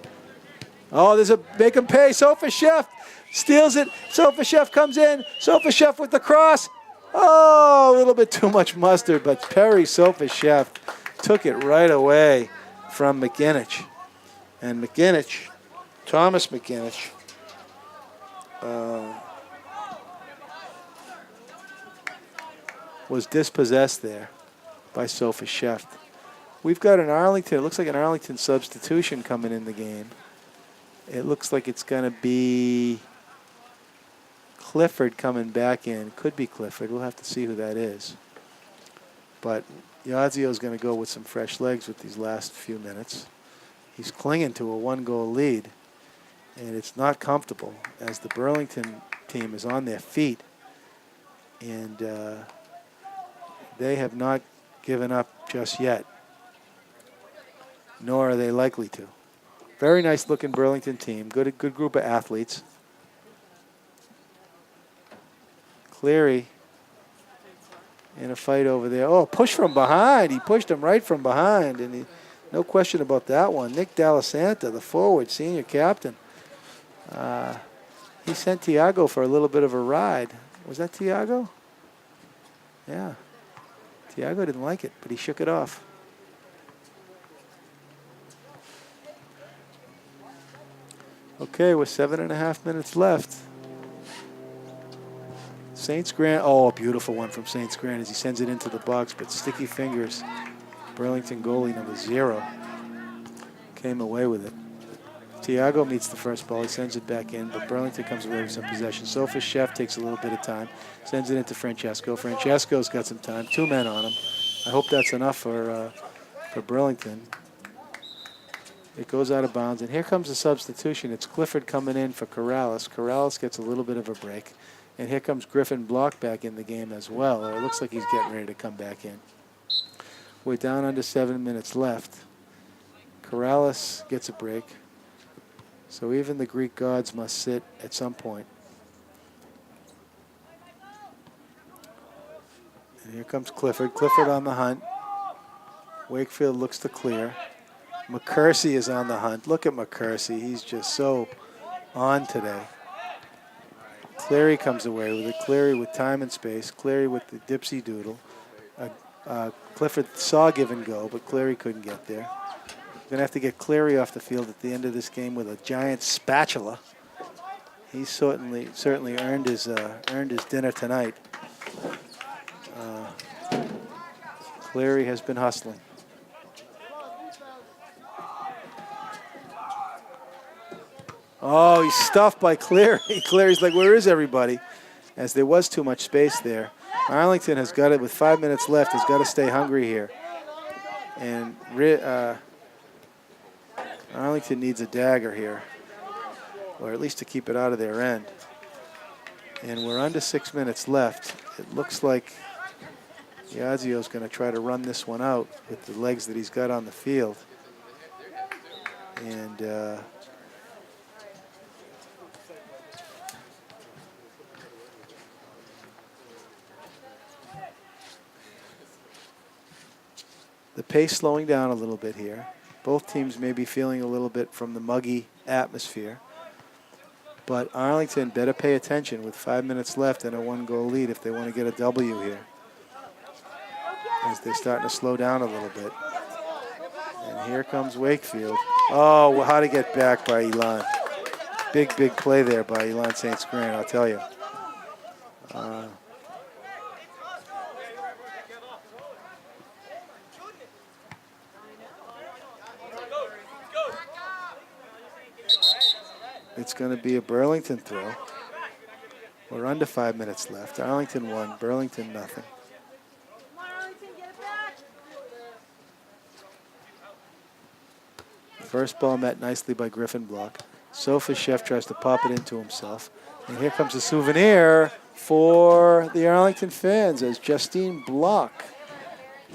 Oh, there's a make him pay. Sofa Chef steals it. Sofa Chef comes in. Sofa Chef with the cross. Oh, a little bit too much mustard, but Perry Sofa Chef took it right away from McGinich. And McGinich, Thomas McGinich, was dispossessed there by Sofa Chef. We've got an Arlington, it looks like an Arlington substitution coming in the game. It looks like it's going to be Clifford coming back in. Could be Clifford. We'll have to see who that is. But Yazio's going to go with some fresh legs with these last few minutes. He's clinging to a one-goal lead, and it's not comfortable as the Burlington team is on their feet, and they have not given up just yet, nor are they likely to. Very nice-looking Burlington team. Good group of athletes. Cleary in a fight over there. Oh, push from behind. He pushed him right from behind, and no question about that one. Nick D'Alessanta, the forward, senior captain. He sent Tiago for a little bit of a ride. Was that Tiago? Yeah. Tiago didn't like it, but he shook it off. Okay, with 7.5 minutes left. Saints Grant, oh, a beautiful one from Saints Grant as he sends it into the box, but sticky fingers. Burlington goalie number 0 came away with it. Tiago meets the first ball. He sends it back in, but Burlington comes away with some possession. Sofa Chef takes a little bit of time, sends it into Francesco. Francesco's got some time, 2 men on him. I hope that's enough for Burlington. It goes out of bounds, and here comes the substitution. It's Clifford coming in for Corrales. Corrales gets a little bit of a break, and here comes Griffin Block back in the game as well. Or it looks like he's getting ready to come back in. We're down under 7 minutes left. Corrales gets a break. So even the Greek gods must sit at some point. And here comes Clifford. Clifford on the hunt. Wakefield looks to clear. McCursey is on the hunt. Look at McCursey. He's just so on today. Cleary comes away with it. Cleary with time and space. Cleary with the dipsy doodle. Clifford saw give and go, but Cleary couldn't get there. Going to have to get Cleary off the field at the end of this game with a giant spatula. He's certainly earned his dinner tonight. Cleary has been hustling. Oh, he's stuffed by Cleary. Cleary's like, where is everybody? As there was too much space there. Arlington has got it with 5 minutes left. Has got to stay hungry here. And Arlington needs a dagger here, or at least to keep it out of their end. And we're under 6 minutes left. It looks like Yazio's going to try to run this one out with the legs that he's got on the field. And the pace slowing down a little bit here. Both teams may be feeling a little bit from the muggy atmosphere. But Arlington better pay attention with 5 minutes left and a 1-goal lead if they want to get a W here. As they're starting to slow down a little bit. And here comes Wakefield. Oh, well, how to get back by Elon. Big play there by Elon St. Grant, I'll tell you. It's going to be a Burlington throw. We're under 5 minutes left. Arlington 1, Burlington nothing. First ball met nicely by Griffin Block. Sofa Chef tries to pop it into himself. And here comes a souvenir for the Arlington fans as Justine Block,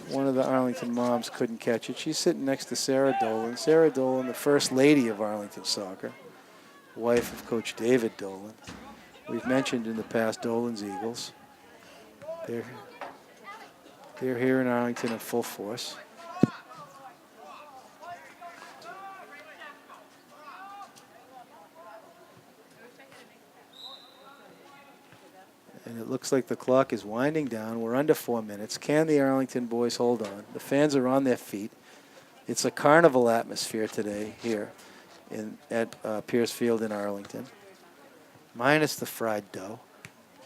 one of the Arlington moms, couldn't catch it. She's sitting next to Sarah Dolan. Sarah Dolan, the first lady of Arlington soccer, wife of Coach David Dolan. We've mentioned in the past Dolan's Eagles. They're here in Arlington in full force. And it looks like the clock is winding down. We're under 4 minutes. Can the Arlington boys hold on? The fans are on their feet. It's a carnival atmosphere today here at Pierce Field in Arlington, minus the fried dough.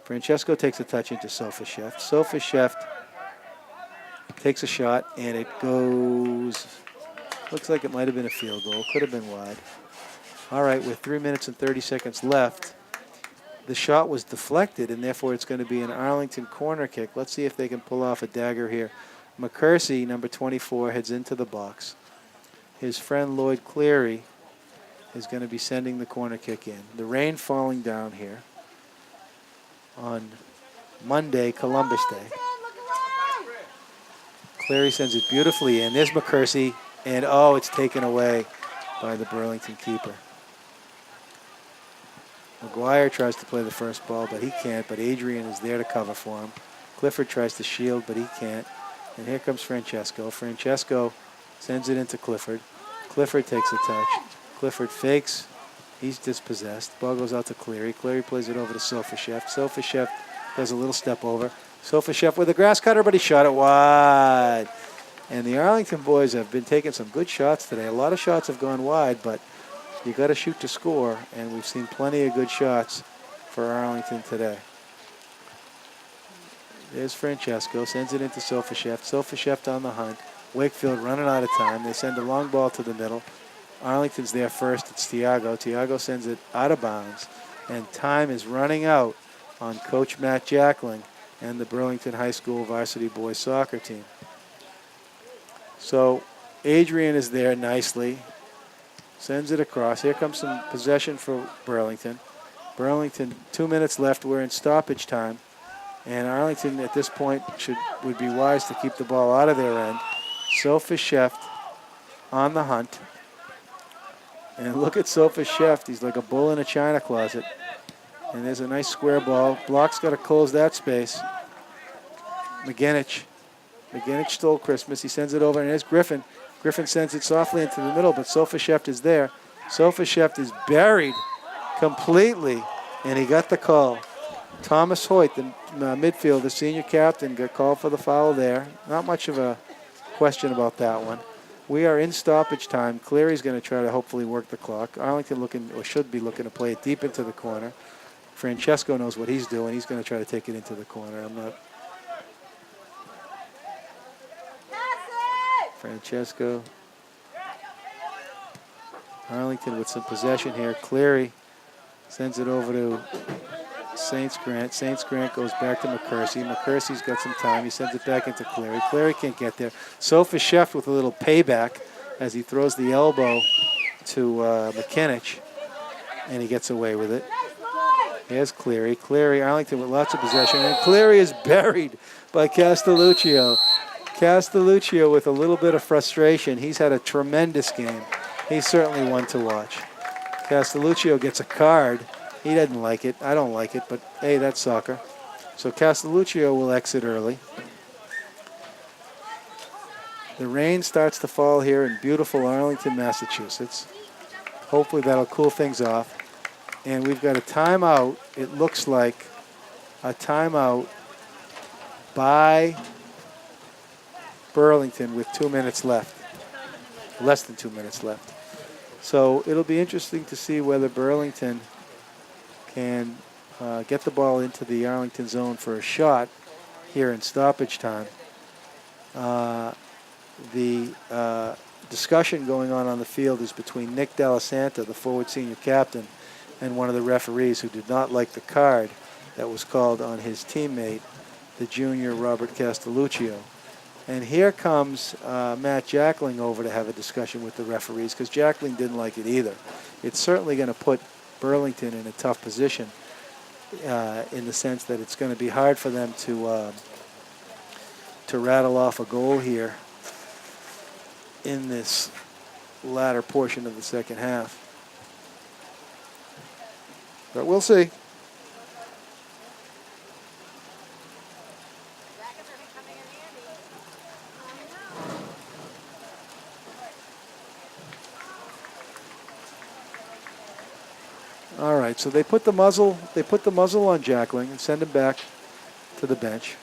Francesco takes a touch into Sofasheft. Sofasheft takes a shot, and it goes, looks like it might have been a field goal. Could have been wide. All right, with 3 minutes and 30 seconds left, the shot was deflected, and therefore it's going to be an Arlington corner kick. Let's see if they can pull off a dagger here. McCursey, number 24, heads into the box. His friend Lloyd Cleary is going to be sending the corner kick in. The rain falling down here on Monday, Columbus Day. Cleary sends it beautifully in. There's McCursey, and oh, it's taken away by the Burlington keeper. McGuire tries to play the first ball, but he can't, but Adrian is there to cover for him. Clifford tries to shield, but he can't. And here comes Francesco. Francesco sends it into Clifford. Clifford takes a touch. Clifford fakes. He's dispossessed. Ball goes out to Cleary. Cleary plays it over to Sofasheft. Sofasheft does a little step over. Sofasheft with a grass cutter, but he shot it wide. And the Arlington boys have been taking some good shots today. A lot of shots have gone wide, but you got to shoot to score, and we've seen plenty of good shots for Arlington today. There's Francesco, sends it into Sofasheft. Sofasheft on the hunt. Wakefield running out of time. They send a long ball to the middle. Arlington's there first. It's Tiago. Tiago sends it out of bounds, and time is running out on Coach Matt Jackling and the Burlington High School varsity boys soccer team. So Adrian is there nicely. Sends it across. Here comes some possession for Burlington. Burlington, 2 minutes left. We're in stoppage time. And Arlington at this point would be wise to keep the ball out of their end. Sofasheft on the hunt. And look at Sofasheft. He's like a bull in a china closet. And there's a nice square ball. Block's got to close that space. McGinich. McGinich stole Christmas. He sends it over, and there's Griffin. Griffin sends it softly into the middle, but Sofasheft is there. Sofasheft is buried completely, and he got the call. Thomas Hoyt, the midfield, the senior captain, got called for the foul there. Not much of a question about that one. We are in stoppage time. Cleary's going to try to hopefully work the clock. Arlington looking, or should be looking to play it deep into the corner. Francesco knows what he's doing. He's going to try to take it into the corner. Francesco. Arlington with some possession here. Cleary sends it over to Saints Grant. Saints Grant goes back to McCursey. McCursey's got some time. He sends it back into Cleary. Cleary can't get there. Sofasheft with a little payback as he throws the elbow to McKinich, and he gets away with it. Here's Cleary. Cleary, Arlington with lots of possession, and Cleary is buried by Castelluccio. Castelluccio with a little bit of frustration. He's had a tremendous game. He's certainly one to watch. Castelluccio gets a card. He doesn't like it. I don't like it, but hey, that's soccer. So Castelluccio will exit early. The rain starts to fall here in beautiful Arlington, Massachusetts. Hopefully that'll cool things off. And we've got a timeout. It looks like a timeout by Burlington with 2 minutes left. Less than 2 minutes left. So it'll be interesting to see whether Burlington can get the ball into the Arlington zone for a shot here in stoppage time. The discussion going on the field is between Nick Delasanta, the forward senior captain, and one of the referees who did not like the card that was called on his teammate, the junior Robert Castelluccio. And here comes Matt Jackling over to have a discussion with the referees, because Jackling didn't like it either. It's certainly going to put Burlington in a tough position in the sense that it's going to be hard for them to rattle off a goal here in this latter portion of the second half. But we'll see. All right, so they put the muzzle on Jackling and send him back to the bench.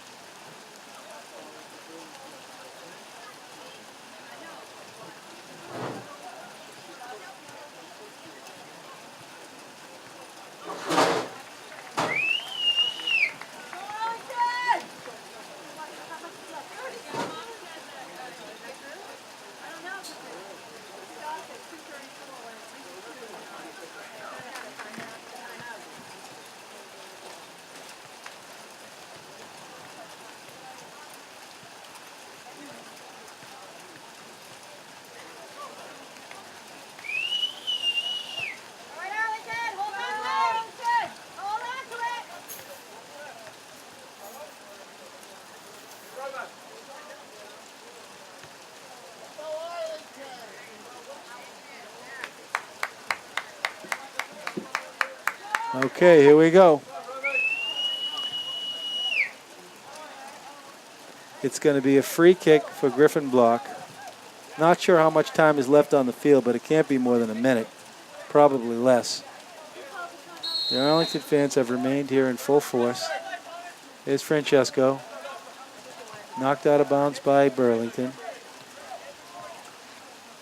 Okay, here we go. It's going to be a free kick for Griffin Block. Not sure how much time is left on the field, but it can't be more than a minute, probably less. The Arlington fans have remained here in full force. Here's Francesco, knocked out of bounds by Burlington.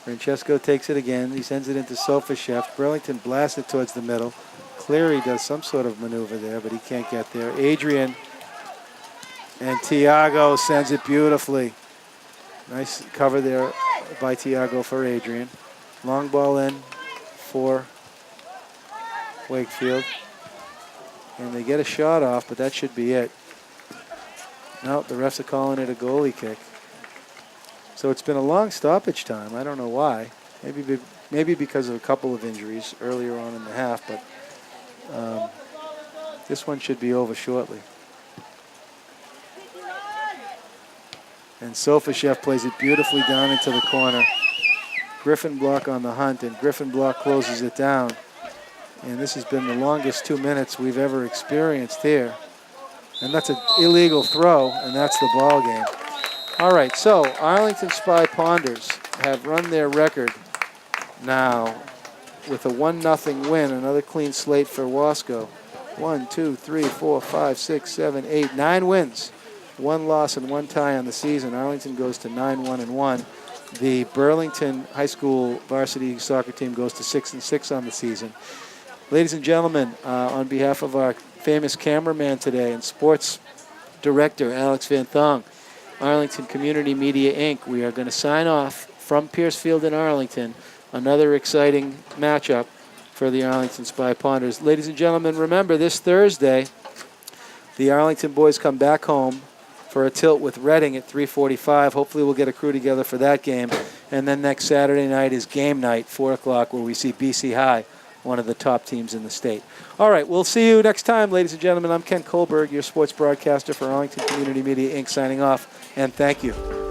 Francesco takes it again. He sends it into Sofashev. Burlington blasts it towards the middle. Cleary does some sort of maneuver there, but he can't get there. Adrian and Tiago sends it beautifully. Nice cover there by Tiago for Adrian. Long ball in for Wakefield. And they get a shot off, but that should be it. No, the refs are calling it a goalie kick. So it's been a long stoppage time. I don't know why. Maybe because of a couple of injuries earlier on in the half, but this one should be over shortly. And Sofashev plays it beautifully down into the corner. Griffin Block on the hunt, and Griffin Block closes it down. And this has been the longest 2 minutes we've ever experienced here. And that's an illegal throw, and that's the ball game. All right, so Arlington Spy Ponders have run their record now with a 1-0 win. Another clean slate for Wasco. 1, 2, 3, 4, 5, 6, 7, 8, 9 wins. 1 loss and 1 tie on the season. Arlington goes to 9-1-1. The Burlington High School varsity soccer team goes to 6-6 on the season. Ladies and gentlemen, on behalf of our famous cameraman today and sports director, Alex Van Thong, Arlington Community Media, Inc., we are going to sign off from Pierce Field in Arlington. Another exciting matchup for the Arlington Spy Ponders. Ladies and gentlemen, remember this Thursday, the Arlington boys come back home for a tilt with Reading at 3:45. Hopefully we'll get a crew together for that game. And then next Saturday night is game night, 4 o'clock, where we see BC High, one of the top teams in the state. All right, we'll see you next time, ladies and gentlemen. I'm Ken Kohlberg, your sports broadcaster for Arlington Community Media, Inc., signing off, and thank you.